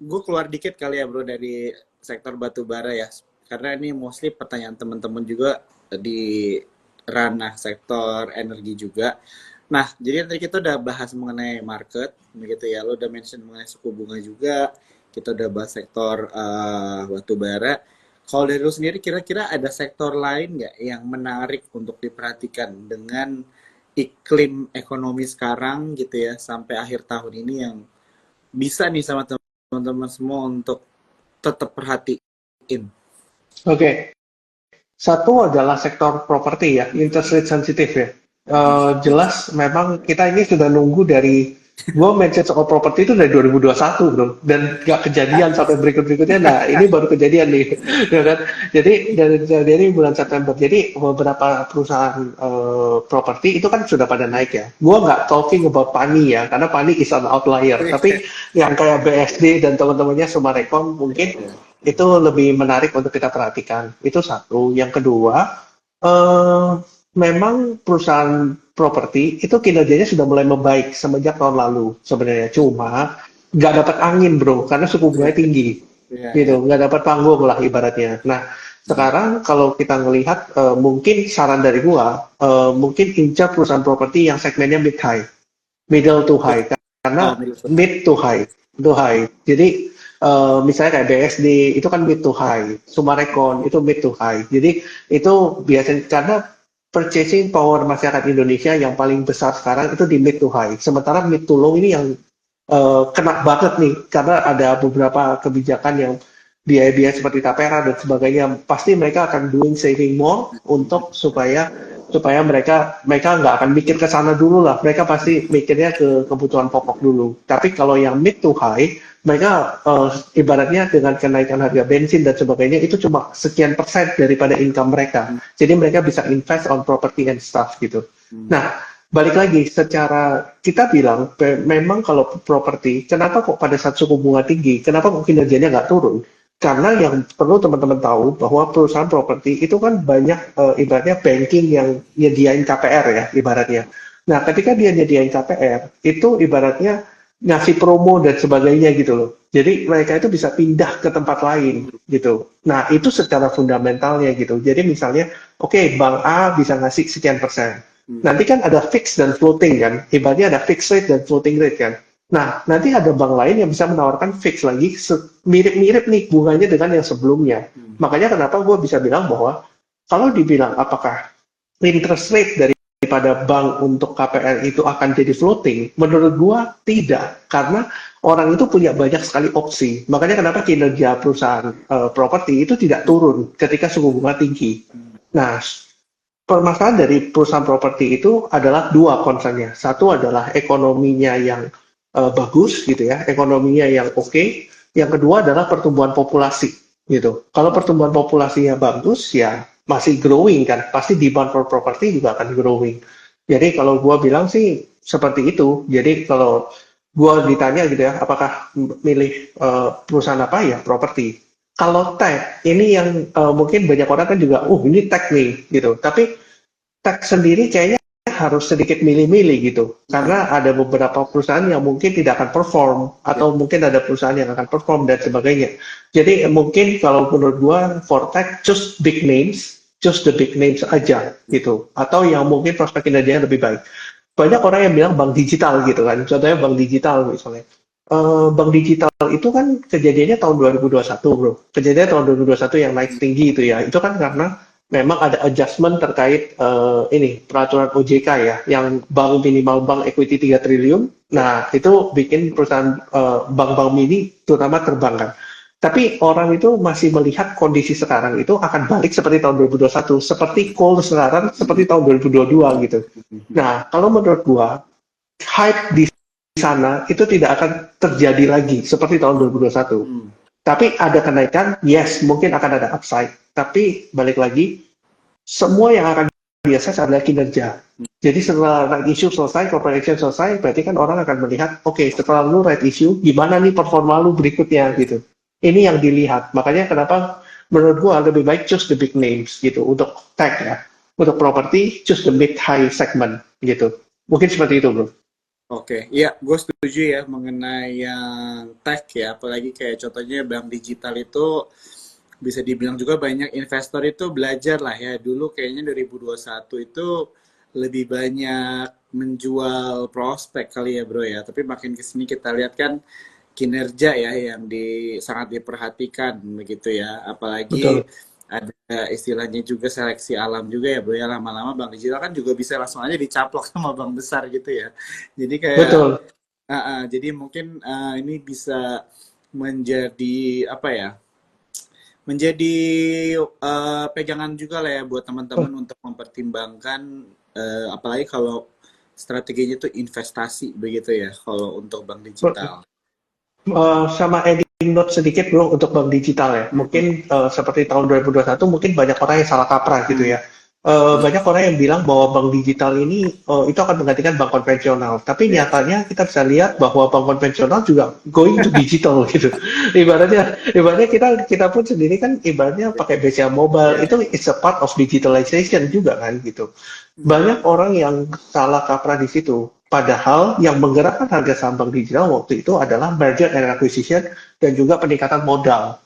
gue keluar dikit kali ya, bro, dari sektor batu bara ya. Karena ini mostly pertanyaan teman-teman juga di ranah sektor energi juga. Nah, jadi tadi kita udah bahas mengenai market, begitu ya. Lo udah mention mengenai suku bunga juga, kita udah bahas sektor batu bara. Kalau dari lu sendiri kira-kira ada sektor lain nggak yang menarik untuk diperhatikan dengan iklim ekonomi sekarang gitu ya sampai akhir tahun ini yang bisa nih sama teman-teman semua untuk tetap perhatiin. Oke. Satu adalah sektor properti ya, interest rate sensitif ya. Jelas memang kita ini sudah nunggu dari gua mention soal properti itu dari 2021 bro, dan nggak kejadian sampai berikut-berikutnya. Nah ini baru kejadian nih, ya kan? Jadi dari bulan September. Jadi beberapa perusahaan properti itu kan sudah pada naik ya. Gua nggak talking about Pani ya, karena Pani is an outlier. Tapi yang kayak BSD dan teman-temannya Sumarekon mungkin itu lebih menarik untuk kita perhatikan. Itu satu. Yang kedua, eh, memang perusahaan properti itu kinerjanya sudah mulai membaik semenjak tahun lalu sebenarnya. Cuma nggak dapat angin bro, karena suku bunganya tinggi. Iya, Gitu, iya. nggak dapat panggung lah ibaratnya. Nah, sekarang kalau kita melihat, mungkin saran dari gua, mungkin incar perusahaan properti yang segmennya mid-high, middle to high, Oh, karena middle to high. mid to high. Jadi misalnya kayak BSD itu kan mid to high, Sumarekon itu mid to high. Jadi itu biasanya karena purchasing power masyarakat Indonesia yang paling besar sekarang itu di mid to high. Sementara mid to low ini yang kena banget nih karena ada beberapa kebijakan yang biaya-biaya seperti tapera dan sebagainya. Pasti mereka akan doing saving more untuk supaya supaya mereka nggak akan mikir ke sana dulu lah. Mereka pasti mikirnya ke kebutuhan pokok dulu. Tapi kalau yang mid to high, mereka ibaratnya dengan kenaikan harga bensin dan sebagainya itu cuma sekian persen daripada income mereka. Jadi mereka bisa invest on property and stuff gitu. Nah, balik lagi secara kita bilang memang kalau properti, kenapa kok pada saat suku bunga tinggi, kenapa kok kinerjanya nggak turun? Karena yang perlu teman-teman tahu bahwa perusahaan properti itu kan banyak ibaratnya banking yang nyediain KPR ya ibaratnya. Nah, ketika dia nyediain KPR, itu ibaratnya ngasih promo dan sebagainya gitu loh. Jadi mereka itu bisa pindah ke tempat lain gitu. Nah, itu secara fundamentalnya gitu. Jadi misalnya, oke, Bank A bisa ngasih sekian persen. Nanti kan ada fixed dan floating kan. Ibaratnya ada fixed rate dan floating rate kan. Nah, nanti ada bank lain yang bisa menawarkan fix lagi mirip-mirip nih bunganya dengan yang sebelumnya. Makanya kenapa gue bisa bilang bahwa kalau dibilang apakah interest rate daripada bank untuk KPR itu akan jadi floating, menurut gue tidak. Karena orang itu punya banyak sekali opsi. Makanya kenapa kinerja perusahaan properti itu tidak turun ketika suku bunga tinggi. Nah, permasalahan dari perusahaan properti itu adalah dua concernnya. Satu adalah ekonominya yang bagus gitu ya, ekonominya yang oke. Yang kedua adalah pertumbuhan populasi gitu. Kalau pertumbuhan populasinya bagus ya masih growing kan, pasti demand for property juga akan growing. Jadi kalau gua bilang sih seperti itu. Jadi kalau gua ditanya gitu ya, apakah milih perusahaan apa ya properti. Kalau tech ini yang mungkin banyak orang kan juga, ini tech nih gitu. Tapi tech sendiri kayaknya harus sedikit milih-milih gitu. Karena ada beberapa perusahaan yang mungkin tidak akan perform, atau mungkin ada perusahaan yang akan perform dan sebagainya. Jadi mungkin kalau menurut gua, for tech, choose the big names aja gitu. Atau yang mungkin prospek kinerjanya lebih baik. Banyak orang yang bilang bank digital gitu kan. Contohnya bank digital misalnya. Bank digital itu kan kejadiannya tahun 2021 bro. Kejadiannya tahun 2021 yang naik tinggi itu ya. Itu kan karena memang ada adjustment terkait ini peraturan OJK ya, yang bank minimal bank equity 3 triliun. Nah, itu bikin perusahaan bank-bank mini terutama terbang kan. Tapi orang itu masih melihat kondisi sekarang itu akan balik seperti tahun 2021, seperti call sekarang seperti tahun 2022 gitu. Nah, kalau menurut gua hype di sana itu tidak akan terjadi lagi seperti tahun 2021. Tapi ada kenaikan, yes, mungkin akan ada upside. Tapi balik lagi, semua yang akan biasa adalah kinerja. Jadi setelah right issue selesai, corporate action selesai, berarti kan orang akan melihat, oke, setelah lu right issue, gimana nih performa lu berikutnya gitu. Ini yang dilihat. Makanya kenapa menurut gua lebih baik choose the big names gitu untuk tech ya. Untuk property, choose the mid-high segment gitu. Mungkin seperti itu, bro. Oke, ya gue setuju ya mengenai yang tech ya, apalagi kayak contohnya bank digital itu bisa dibilang juga banyak investor itu belajar lah ya. Dulu kayaknya 2021 itu lebih banyak menjual prospek kali ya bro ya, tapi makin kesini kita lihat kan kinerja ya yang sangat diperhatikan begitu ya. Apalagi Betul, ada istilahnya juga seleksi alam juga ya bro ya, lama-lama bank digital kan juga bisa langsung aja dicaplok sama bank besar gitu ya. Jadi kayak betul. jadi mungkin ini bisa menjadi apa ya? Menjadi pegangan juga lah ya buat teman-teman untuk mempertimbangkan apalagi kalau strateginya itu investasi begitu ya kalau untuk bank digital. Sama ending note sedikit bro untuk bank digital ya. Mm-mm. Mungkin seperti tahun 2021 mungkin banyak orang yang salah kaprah gitu Mm. ya. Banyak orang yang bilang bahwa bank digital ini itu akan menggantikan bank konvensional. Tapi Yes. nyatanya kita bisa lihat bahwa bank konvensional juga going to digital gitu. Ibaratnya kita pun sendiri kan ibaratnya pakai BCA Mobile Ya, itu it's a part of digitalization juga kan gitu. Banyak orang yang salah kaprah di situ. Padahal yang menggerakkan harga saham bank digital waktu itu adalah merger and acquisition dan juga peningkatan modal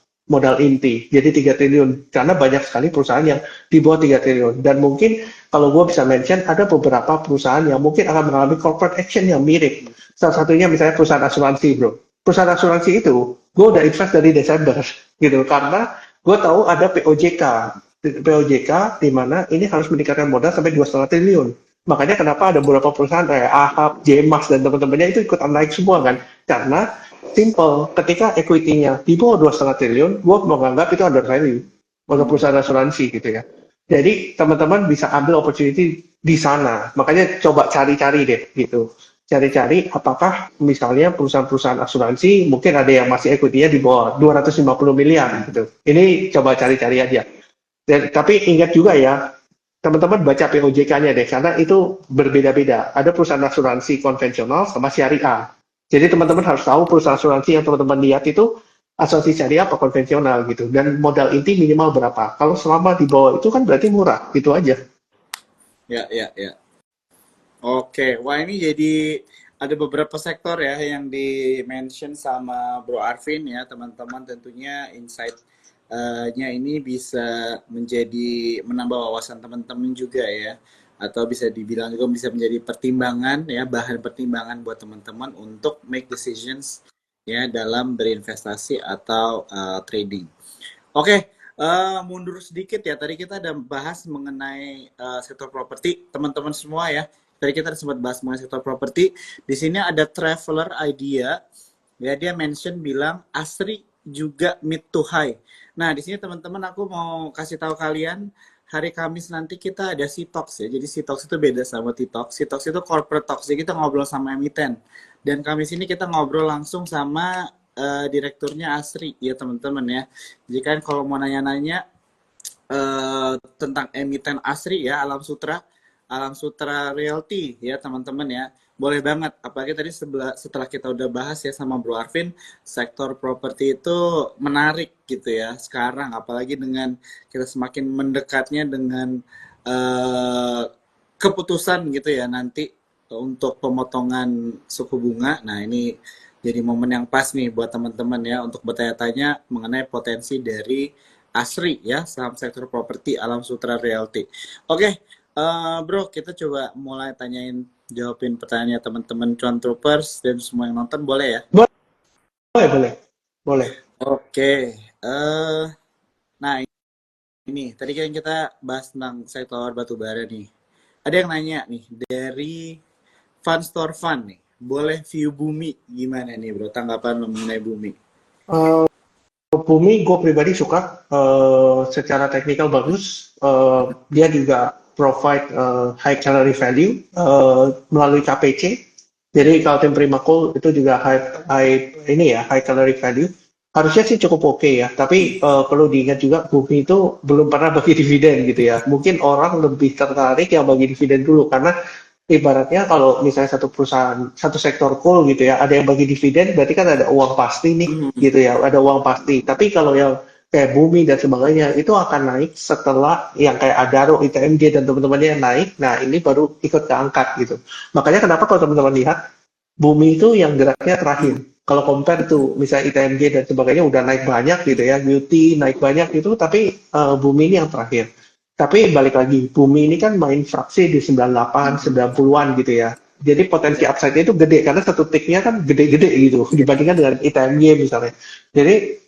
inti. Jadi 3 triliun. Karena banyak sekali perusahaan yang di bawah 3 triliun. Dan mungkin kalau gue bisa mention ada beberapa perusahaan yang mungkin akan mengalami corporate action yang mirip. Salah satunya misalnya perusahaan asuransi, bro. Perusahaan asuransi itu gue udah invest dari Desember gitu karena gue tahu ada POJK di mana ini harus meningkatkan modal sampai 2,5 triliun. Makanya kenapa ada beberapa perusahaan kayak AHAP, JMAX, dan teman-temannya itu ikutan naik semua kan. Karena simple, ketika equity-nya di bawah 2,5 triliun, gue menganggap itu under value untuk mm, perusahaan asuransi gitu ya. Jadi teman-teman bisa ambil opportunity di sana. Makanya coba cari-cari deh gitu. Cari-cari apakah misalnya perusahaan-perusahaan asuransi mungkin ada yang masih equity-nya di bawah 250 miliar gitu. Ini coba cari-cari aja. Dan, tapi ingat juga ya, teman-teman baca POJK-nya deh, karena itu berbeda-beda. Ada perusahaan asuransi konvensional sama syariah. Jadi teman-teman harus tahu perusahaan asuransi yang teman-teman lihat itu asuransi syariah apa konvensional gitu. Dan modal inti minimal berapa. Kalau selama di bawah itu kan berarti murah, gitu aja. ya, ya, ya. Oke, wah ini jadi ada beberapa sektor ya yang di-mention sama Bro Arvin ya, teman-teman tentunya insight-nya ini bisa menjadi menambah wawasan teman-teman juga ya, atau bisa dibilang juga bisa menjadi pertimbangan ya, bahan pertimbangan buat teman-teman untuk make decisions ya dalam berinvestasi atau trading. Oke, mundur sedikit ya. Tadi kita ada bahas mengenai sektor properti, teman-teman semua ya. Tadi kita sempat bahas mengenai sektor properti. Di sini ada traveler idea, ya dia mention bilang Asri juga mid to high. Nah, di sini teman-teman aku mau kasih tahu kalian hari Kamis nanti kita ada Sitox ya. Jadi Sitox itu beda sama Titox. Sitox itu corporate talks. Jadi kita ngobrol sama emiten. Dan Kamis ini kita ngobrol langsung sama direkturnya Asri ya teman-teman ya. Jadi kan kalau mau nanya-nanya tentang emiten Asri ya Alam Sutra Realty ya teman-teman ya. Boleh banget. Apalagi tadi setelah kita udah bahas ya sama Bro Arvin, sektor properti itu menarik gitu ya sekarang. Apalagi dengan kita semakin mendekatnya dengan eh, keputusan gitu ya nanti untuk pemotongan suku bunga. Nah ini jadi momen yang pas nih buat teman-teman ya untuk bertanya-tanya mengenai potensi dari ASRI ya, saham sektor properti Alam Sutra Realty. Oke, bro, kita coba mulai jawabin pertanyaan teman-teman Cuan Troopers dan semua yang nonton boleh ya? Boleh, boleh. Boleh. Oke, nah ini tadi kan kita bahas tentang sektor batubara nih. Ada yang nanya nih dari Fun Store Fun nih. Boleh view bumi gimana nih bro? Tanggapan lo mengenai bumi? Eh, Bumi gue pribadi suka secara teknikal bagus. Dia juga provide high calorie value melalui KPC. Jadi kalau tim Primakul itu juga high calorie value. Harusnya sih cukup oke ya. Tapi perlu diingat juga Bumi itu belum pernah bagi dividen gitu ya. Mungkin orang lebih tertarik yang bagi dividen dulu karena ibaratnya kalau misalnya satu perusahaan, satu sektor cool gitu ya, ada yang bagi dividen, berarti kan ada uang pasti nih, Hmm. gitu ya, ada uang pasti. Tapi kalau yang kayak Bumi dan sebagainya, itu akan naik setelah yang kayak Adaro, ITMJ, dan teman-temannya yang naik, nah ini baru ikut keangkat gitu. Makanya kenapa kalau teman-teman lihat, Bumi itu yang geraknya terakhir. Kalau compare tuh, misalnya ITMJ dan sebagainya udah naik banyak gitu ya, Beauty naik banyak gitu, tapi Bumi ini yang terakhir. Tapi balik lagi, Bumi ini kan main fraksi di 98, 90-an gitu ya. Jadi potensi upside-nya itu gede karena satu tick-nya kan gede-gede gitu dibandingkan dengan ITMY misalnya. Jadi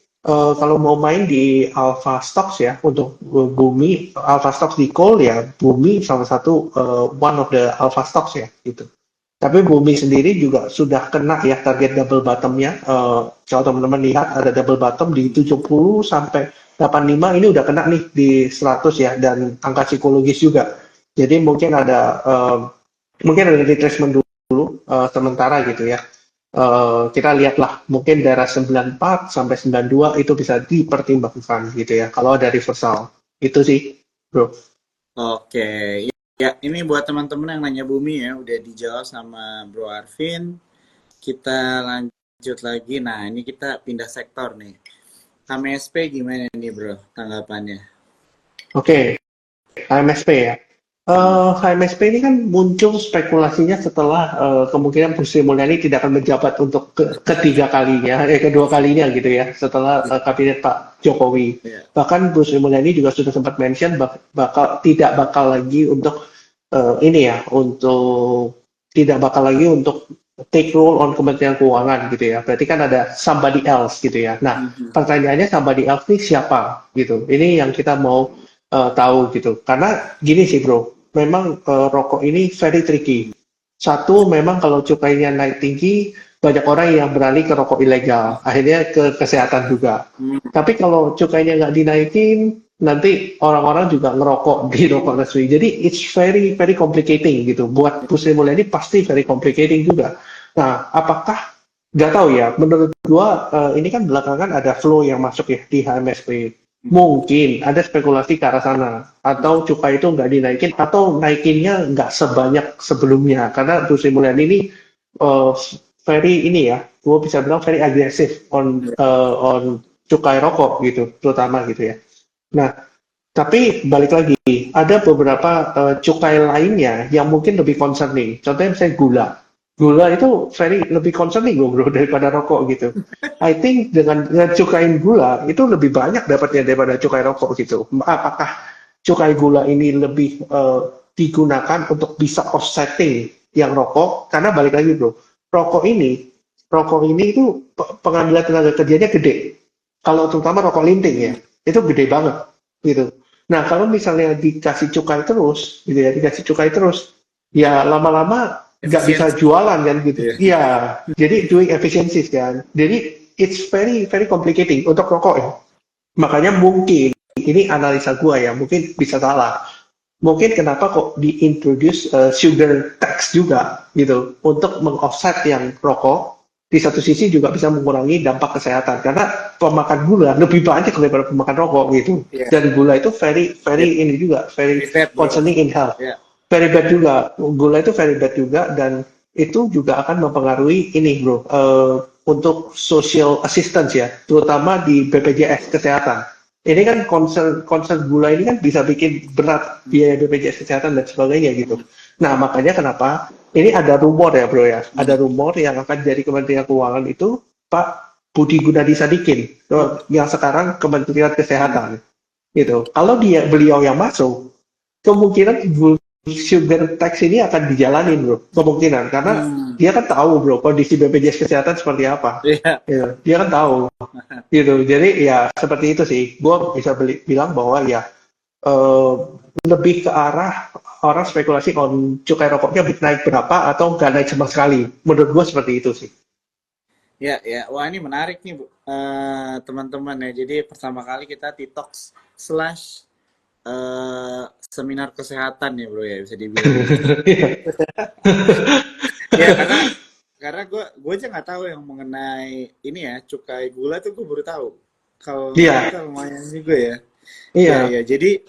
kalau mau main di Alpha Stocks ya untuk Bumi, Alpha Stocks di call ya Bumi salah satu one of the Alpha Stocks ya gitu. Tapi Bumi sendiri juga sudah kena ya target double bottom-nya. Kalau teman-teman lihat ada double bottom di 70 sampai 85 ini udah kena nih di 100 ya dan angka psikologis juga. Jadi mungkin ada retracement dulu sementara gitu ya. Kita lihatlah mungkin daerah 94 sampai 92 itu bisa dipertimbangkan gitu ya kalau ada reversal. Itu sih, Bro. Oke, ya ini buat teman-teman yang nanya Bumi ya, udah dijawab sama Bro Arvin. Kita lanjut lagi. Nah, ini kita pindah sektor nih. KMSP gimana nih bro tanggapannya? Oke, HMSP ya. HMSP ini kan muncul spekulasinya setelah kemungkinan Bu Sri Mulyani tidak akan menjabat untuk ketiga kalinya, kedua kalinya gitu ya, setelah kabinet Pak Jokowi. Yeah. Bahkan Bu Sri Mulyani juga sudah sempat mention tidak bakal lagi untuk tidak bakal lagi untuk take role on Kementerian Keuangan gitu ya. Berarti kan ada somebody else gitu ya. Nah, pertanyaannya somebody else ini siapa gitu. Ini yang kita mau tahu gitu. Karena gini sih bro, memang rokok ini very tricky. Satu, memang kalau cukainya naik tinggi, banyak orang yang beralih ke rokok ilegal. Akhirnya ke kesehatan juga. Tapi kalau cukainya nggak dinaikin, nanti orang-orang juga ngerokok di rokok resmi. Jadi it's very very complicating gitu. Buat Bu Sri Mulyani pasti very complicating juga. Nah, apakah nggak tahu ya? Menurut gua ini kan belakangan ada flow yang masuk ya di HMSP. Mungkin ada spekulasi ke arah sana, atau cukai itu nggak dinaikin, atau naikinnya nggak sebanyak sebelumnya. Karena Bu Sri Mulyani ini uh, very ini ya, gue bisa bilang very agresif on cukai rokok gitu, terutama gitu ya. Nah, tapi balik lagi, ada beberapa cukai lainnya yang mungkin lebih concerning. Contohnya misalnya gula. Gula itu lebih concerning loh bro daripada rokok gitu. I think dengan cukain gula itu lebih banyak dapatnya daripada cukai rokok gitu. Apakah cukai gula ini lebih digunakan untuk bisa offsetting yang rokok? Karena balik lagi bro, rokok ini itu pengambilan tenaga kerjanya gede. Kalau terutama rokok linting ya, itu gede banget gitu. Nah, kalau misalnya dikasih cukai terus, gitu ya, ya lama-lama nggak bisa jualan kan gitu. Iya, jadi doing efficiencies kan. Jadi it's very very complicating untuk rokok ya. Makanya mungkin ini analisa gua ya, mungkin bisa salah. Mungkin kenapa kok diintroduce sugar tax juga gitu untuk mengoffset yang rokok. Di satu sisi juga bisa mengurangi dampak kesehatan karena pemakan gula lebih banyak daripada pemakan rokok gitu. Dan gula itu very very ini juga very concerning in health. Very bad juga, gula itu very bad juga dan itu juga akan mempengaruhi ini bro untuk social assistance ya, terutama di BPJS kesehatan. Ini kan concern gula ini kan bisa bikin berat biaya BPJS kesehatan dan sebagainya gitu. Nah makanya kenapa ini ada rumor ya bro ya, ada rumor yang akan jadi Kementerian Keuangan itu Pak Budi Gunadi Sadikin yang sekarang Kementerian Kesehatan gitu. Kalau beliau yang masuk, kemungkinan sugar tax ini akan dijalanin bro, kemungkinan karena dia kan tahu bro kondisi BPJS kesehatan seperti apa. Gitu. Dia kan tahu gitu. Jadi ya seperti itu sih. Gue bisa bilang bahwa ya lebih ke arah orang spekulasi on cukai rokoknya naik berapa atau nggak naik sama sekali. Menurut gue seperti itu sih. Ya, ya. Wah ini menarik nih teman-teman ya. Jadi pertama kali kita TikTok slash seminar kesehatan ya bro ya bisa dibilang. Ya karena gue aja nggak tahu yang mengenai ini ya cukai gula tuh gue baru tahu. Kalau ternyata lumayan juga ya. Iya. Ya, jadi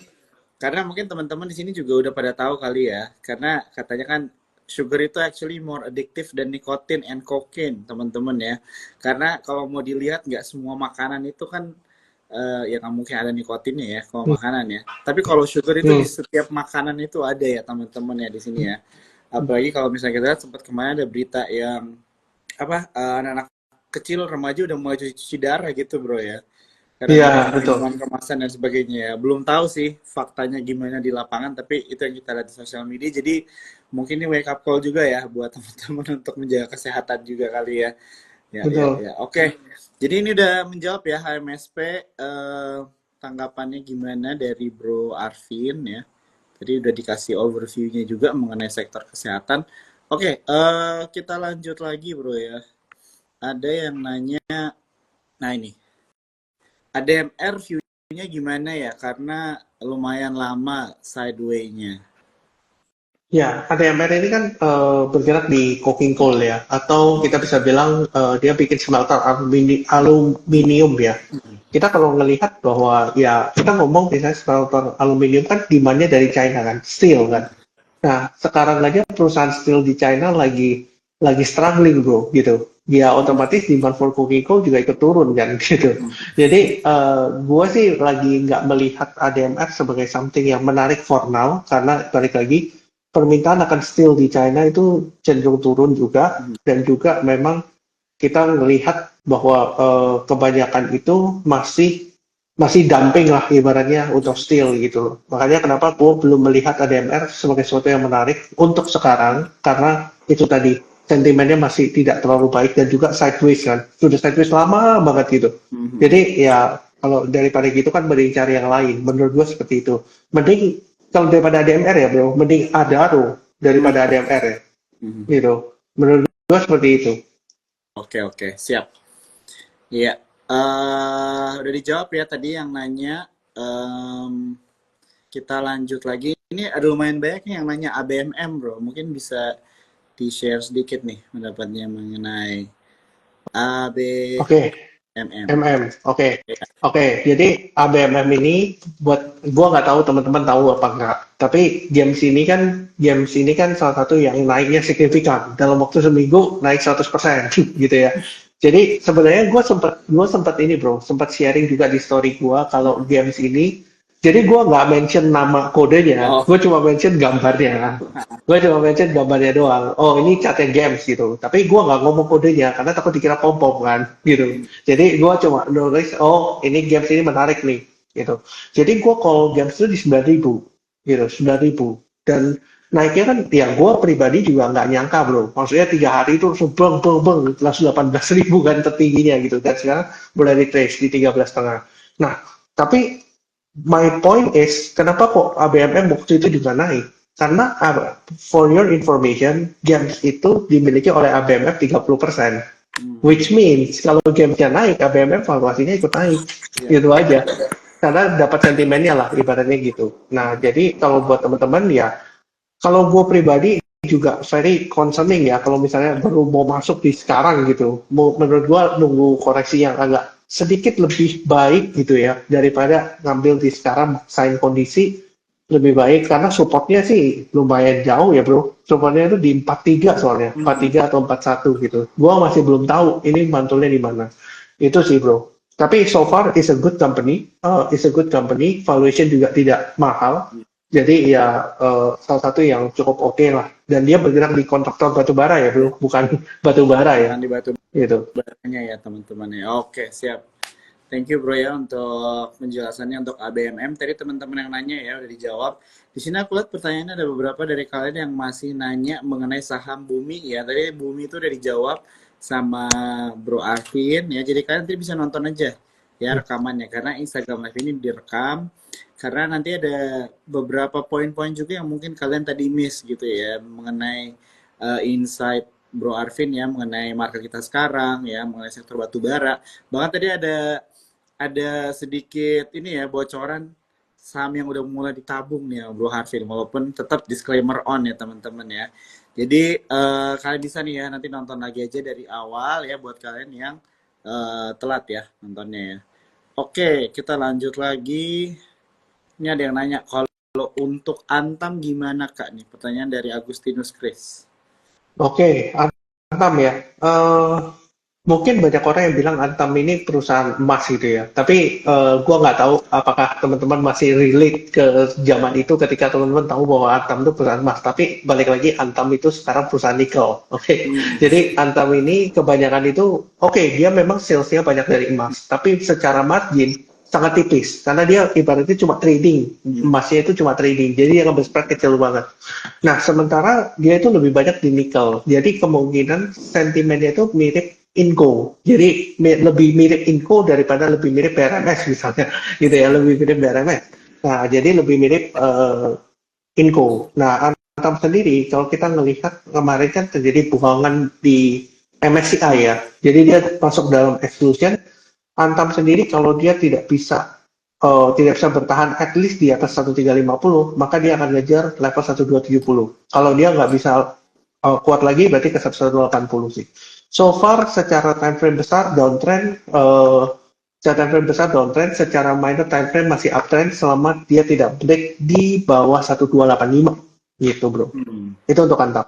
karena mungkin teman-teman di sini juga udah pada tahu kali ya. Karena katanya kan sugar itu actually more addictive than nicotine and cocaine teman-teman ya. Karena kalau mau dilihat nggak semua makanan itu kan ya nggak mungkin ada nikotinnya ya kalau makanan ya. Tapi kalau sugar itu di setiap makanan itu ada ya teman-teman ya di sini ya. Apalagi kalau misalnya kita lihat sempat kemarin ada berita yang anak-anak kecil remaja udah mulai cuci darah gitu bro ya. karena Iya, banyak betul. minuman kemasan dan sebagainya ya. Belum tahu sih faktanya gimana di lapangan, tapi itu yang kita lihat di sosial media. Jadi mungkin ini wake up call juga ya buat teman-teman untuk menjaga kesehatan juga kali ya. Ya, ya, Betul. ya. Oke. Jadi ini udah menjawab ya HMSP. Tanggapannya gimana dari Bro Arvin ya? Tadi udah dikasih overview-nya juga mengenai sektor kesehatan. Oke, kita lanjut lagi Bro ya. Ada yang nanya, nah ini, ADMR view-nya gimana ya? Karena lumayan lama sideway-nya. Ya, ATMR ini kan bergerak di coking coal ya, atau kita bisa bilang dia bikin smelter aluminium ya. Kita kalau melihat bahwa ya kita ngomong misalnya smelter aluminium kan demandnya dari China kan, steel kan. Nah, sekarang aja perusahaan steel di China lagi struggling bro, gitu. Ya otomatis demand for coking coal juga ikut turun kan, gitu. Jadi gue sih lagi nggak melihat ADMR sebagai something yang menarik for now, karena balik lagi permintaan akan steel di China itu cenderung turun juga, dan juga memang kita melihat bahwa kebanyakan itu masih masih dumping lah ibaratnya untuk steel gitu. Makanya kenapa gue belum melihat ADMR sebagai sesuatu yang menarik untuk sekarang, karena itu tadi sentimennya masih tidak terlalu baik dan juga sideways kan. Sudah sideways lama banget gitu. Jadi ya kalau daripada gitu kan mending cari yang lain. Menurut gue seperti itu. Mending kalau daripada ADMR ya bro, mending Adaro daripada ADMR ya. Gitu. Menurut gue seperti itu. Oke, oke, siap. Iya, udah dijawab ya tadi yang nanya. Em, kita lanjut lagi. Ini ada lumayan banyak nih yang nanya ABMM, bro. Mungkin bisa di-share sedikit nih pendapatnya mengenai Oke. ABMM. MM, oke. Oke, jadi ABMM ini buat gua nggak tahu teman-teman tahu apa enggak. Tapi games ini kan salah satu yang naiknya signifikan. Dalam waktu seminggu naik 100% gitu ya. Jadi sebenarnya gua sempat ini bro, sempat sharing juga di story gua kalau games ini. Jadi gua nggak mention nama kodenya, Oh, gua cuma mention gambarnya. Gue cuma mention gambarnya doang. Oh ini catnya games gitu. Tapi gue nggak ngomong kodenya karena takut dikira pom-pom kan gitu. Jadi gue cuma nulis, oh ini games ini menarik nih, gitu. Jadi gue call games itu di 9.000, gitu, 9.000. Dan naiknya kan, ya gue pribadi juga nggak nyangka bro. Maksudnya 3 hari itu langsung beng, beng, beng, langsung 18.000 kan tertingginya gitu. Dan sekarang mulai retrace di 13,5. Nah, tapi my point is, kenapa kok ABMM waktu itu juga naik? Karena for your information, games itu dimiliki oleh ABMF 30%. Which means kalau gamenya naik, ABMF valuasinya ikut naik. iya. Gitu aja. Karena dapat sentimennya lah, ibaratnya gitu. Nah, jadi kalau buat teman-teman ya, kalau gue pribadi juga very concerning ya, kalau misalnya baru mau masuk di sekarang gitu. Menurut gue nunggu koreksi yang agak sedikit lebih baik gitu ya, daripada ngambil di sekarang sign kondisi lebih baik, karena supportnya sih lumayan jauh ya bro. Supportnya itu di 43 soalnya, 43 atau 41 gitu. Gua masih belum tahu ini mantulnya di mana. Itu sih bro. Tapi so far is a good company, valuation juga tidak mahal. Jadi ya salah satu yang cukup oke lah. Dan dia bergerak di kontraktor batu bara ya bro, bukan batu bara ya. Bukan di batu Gitu. baranya ya teman-teman ya. Oke, siap. Thank you bro ya untuk penjelasannya untuk ABMM. Tadi teman-teman yang nanya ya udah dijawab. Di sini aku lihat pertanyaannya ada beberapa dari kalian yang masih nanya mengenai saham Bumi ya. Tadi Bumi itu udah dijawab sama Bro Arvin ya. Jadi kalian nanti bisa nonton aja ya rekamannya karena Instagram Live ini direkam. Karena nanti ada beberapa poin-poin juga yang mungkin kalian tadi miss gitu ya mengenai insight Bro Arvin ya mengenai market kita sekarang ya mengenai sektor batu bara. Bahkan tadi ada sedikit ini ya bocoran saham yang udah mulai ditabung nih ya Bro Harvin walaupun tetap disclaimer on ya teman-teman ya. Jadi kalian bisa nih ya nanti nonton lagi aja dari awal ya buat kalian yang telat ya nontonnya ya. Oke, kita lanjut lagi. Ini ada yang nanya kalau untuk Antam gimana Kak nih? Pertanyaan dari Agustinus Chris. Oke, Antam ya. Mungkin banyak orang yang bilang Antam ini perusahaan emas gitu ya. Tapi gua nggak tahu apakah teman-teman masih relate ke zaman itu ketika teman-teman tahu bahwa Antam itu perusahaan emas. Tapi balik lagi Antam itu sekarang perusahaan nikel. Oke. Jadi Antam ini kebanyakan itu, oke, dia memang salesnya banyak dari emas. Tapi secara margin sangat tipis karena dia ibaratnya cuma trading, emasnya itu cuma trading, jadi dia ngambil spread kecil banget. Nah, sementara dia itu lebih banyak di nikel, jadi kemungkinan sentimennya itu mirip Inco, jadi lebih mirip Inco daripada lebih mirip BRMS misalnya, gitu ya, lebih mirip BRMS. Nah, jadi lebih mirip Inco. Nah, Antam sendiri, kalau kita melihat kemarin kan terjadi buangan di MSCI ya, jadi dia masuk dalam exclusion. Antam sendiri kalau dia tidak bisa bertahan at least di atas 1350, maka dia akan ngejar level 1270. Kalau dia nggak bisa kuat lagi, berarti ke 1180 sih. So far, secara time frame besar downtrend, secara minor time frame masih uptrend selama dia tidak break di bawah 1285 gitu bro. Itu untuk Antam.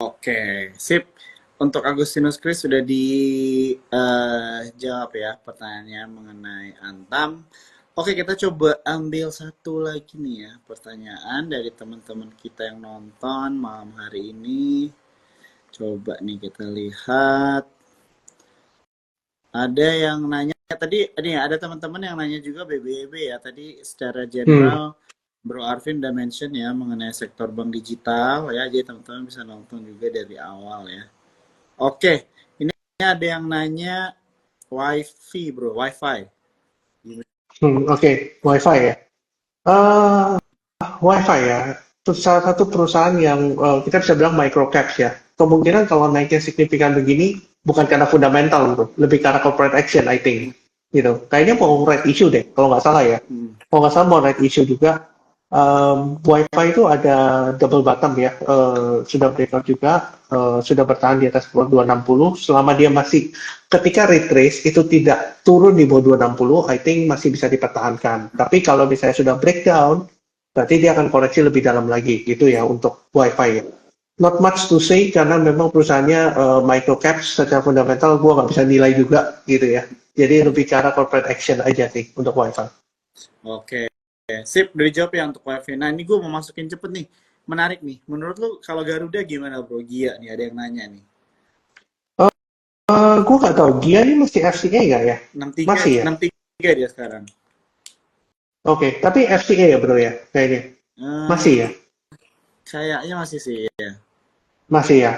Oke, sip. Untuk Agustinus Chris sudah dijawab ya pertanyaannya mengenai Antam. Oke, kita coba ambil satu lagi nih ya pertanyaan dari teman-teman kita yang nonton malam hari ini. Coba nih kita lihat. Ada yang nanya tadi, ini ada teman-teman yang nanya juga BBB ya. Tadi secara general Bro Arvin udah mention ya mengenai sektor bank digital ya. Jadi teman-teman bisa nonton juga dari awal ya. Oke, ini ada yang nanya WiFi bro, WiFi. Oke, WiFi ya. WiFi ya, itu salah satu perusahaan yang kita bisa bilang micro caps ya. Kemungkinan kalau naiknya signifikan begini bukan karena fundamental gitu, lebih karena corporate action I think. Gitu. Kayaknya mau right issue deh, kalau nggak salah ya. Kalau nggak salah mau right issue juga. WiFi itu ada double bottom ya, sudah breakout juga, sudah bertahan di atas 260. Selama dia masih ketika retrace itu tidak turun di bawah 260, I think masih bisa dipertahankan. Tapi kalau misalnya sudah breakdown, berarti dia akan koreksi lebih dalam lagi gitu ya untuk WiFi ya. Not much to say karena memang perusahaannya micro caps secara fundamental gue nggak bisa nilai juga gitu ya. Jadi lebih cara corporate action aja sih untuk WiFi. Oke, sip, udah dijawab ya untuk WiFi. Nah ini gue mau masukin cepet nih, menarik nih. Menurut lu kalau Garuda gimana bro? Gia nih, ada yang nanya nih. Gue nggak tahu dia ini masih FCA nggak ya? 63, Masih ya? 63 dia sekarang. Oke, tapi FCA ya bro ya kayaknya. Masih ya? Kayaknya masih sih ya. Masih ya.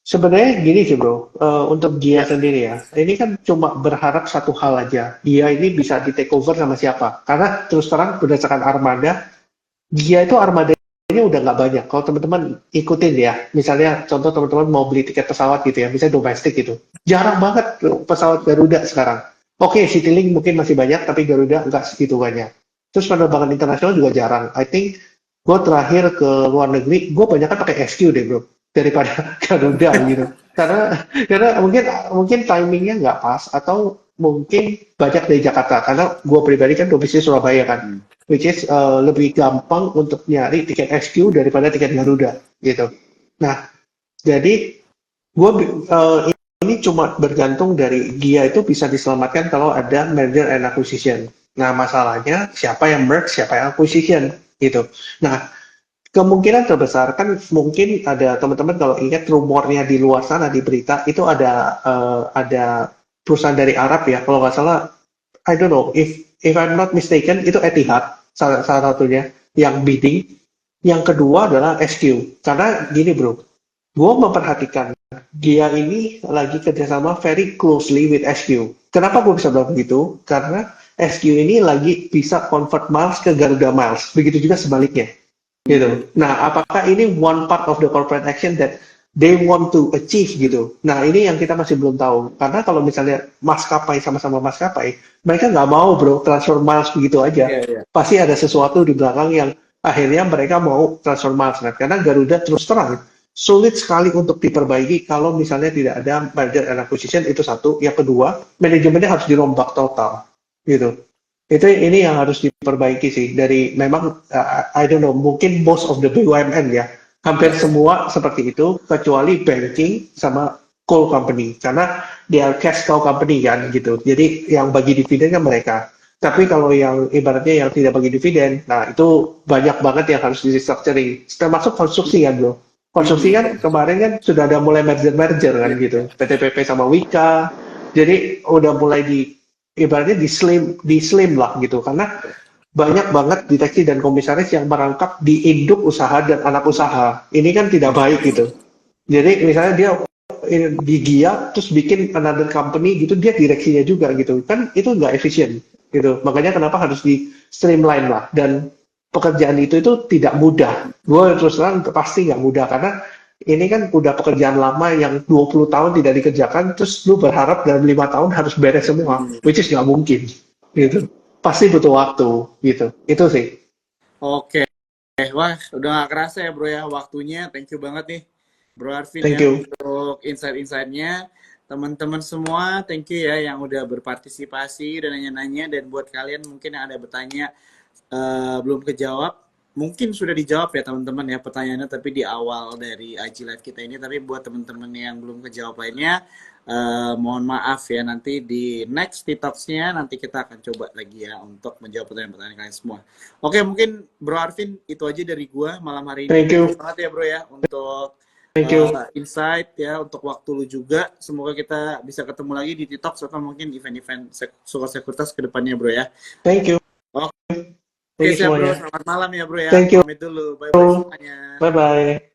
Sebenarnya gini sih bro, untuk Gia sendiri ya, ini kan cuma berharap satu hal aja, Gia ini bisa di take over sama siapa? Karena terus terang berdasarkan armada, Gia itu armadanya udah nggak banyak. Kalau teman-teman ikutin ya, misalnya contoh teman-teman mau beli tiket pesawat gitu ya, misalnya domestik gitu, jarang banget pesawat Garuda sekarang. Oke, Citylink mungkin masih banyak, tapi Garuda nggak segitu banyak. Terus penerbangan internasional juga jarang. I think gue terakhir ke luar negeri, gue banyak kan pakai SQ deh bro, daripada Garuda gitu. Karena mungkin timingnya nggak pas atau mungkin banyak dari Jakarta. Karena gue pribadi kan domisili Surabaya kan, which is lebih gampang untuk nyari tiket SQ daripada tiket Garuda gitu. Nah, jadi gue ini cuma bergantung dari Gia itu bisa diselamatkan kalau ada merger and acquisition. Nah, masalahnya siapa yang merge, siapa yang acquisition gitu. Nah, kemungkinan terbesar kan mungkin ada teman-teman kalau ingat rumornya di luar sana di berita itu ada perusahaan dari Arab ya kalau nggak salah, I don't know if I'm not mistaken itu Etihad salah satunya yang bidding. Yang kedua adalah SQ karena gini bro, gue memperhatikan dia ini lagi kerjasama very closely with SQ. Kenapa gue bisa bilang begitu? Karena SQ ini lagi bisa convert miles ke Garuda miles, begitu juga sebaliknya. Gitu. Nah, apakah ini one part of the corporate action that they want to achieve gitu? Nah, ini yang kita masih belum tahu. Karena kalau misalnya maskapai sama-sama maskapai, mereka nggak mau bro transfer miles begitu aja. Pasti ada sesuatu di belakang yang akhirnya mereka mau transfer miles. Nah, karena Garuda terus terang sulit sekali untuk diperbaiki kalau misalnya tidak ada merger and acquisition itu satu. Yang kedua, manajemennya harus dirombak total gitu. Itu ini yang harus diperbaiki sih dari memang I don't know mungkin most of the BUMN ya hampir semua seperti itu kecuali banking sama coal company karena dia cash cow company kan gitu jadi yang bagi dividen kan mereka tapi kalau yang ibaratnya yang tidak bagi dividen nah itu banyak banget yang harus di restructuring termasuk konstruksi kan bro konstruksi kan kemarin kan sudah ada mulai merger kan gitu PT PP sama Wika Jadi udah mulai ibaratnya di slim lah gitu, karena banyak banget deteksi dan komisaris yang merangkap di induk usaha dan anak usaha. Ini kan tidak baik gitu. Jadi misalnya dia di Gia terus bikin another company gitu, dia direksinya juga gitu kan, itu nggak efisien gitu. Makanya kenapa harus di streamline lah, dan pekerjaan itu tidak mudah. Gue terus terang pasti nggak mudah, karena ini kan udah pekerjaan lama yang 20 tahun tidak dikerjakan, terus lu berharap dalam 5 tahun harus beres semua, which is nggak mungkin gitu. Pasti butuh waktu gitu. Itu sih. Oke, wah udah gak kerasa ya bro ya waktunya. Thank you banget nih Bro Arvin Thank ya you. untuk insight-insightnya. Teman-teman semua, thank you ya yang udah berpartisipasi dan nanya-nanya. Dan buat kalian mungkin yang ada bertanya belum kejawab, mungkin sudah dijawab ya teman-teman ya pertanyaannya, tapi di awal dari IG Live kita ini. Tapi buat teman-teman yang belum kejawab lainnya, mohon maaf ya, nanti di next TikToks-nya nanti kita akan coba lagi ya untuk menjawab pertanyaan-pertanyaan kalian semua. Oke, mungkin Bro Arvin itu aja dari gua malam hari ini. Thank Thank you. you banget ya bro ya untuk Thank you. insight ya, untuk waktu lu juga. Semoga kita bisa ketemu lagi di TikTok atau mungkin event-event Sukor Sekuritas ke depannya bro ya. Thank you. Oke, Thank you siap bro. semuanya. Selamat malam ya bro ya. Thank you. Pamit dulu. Bye-bye semuanya. Bye bye.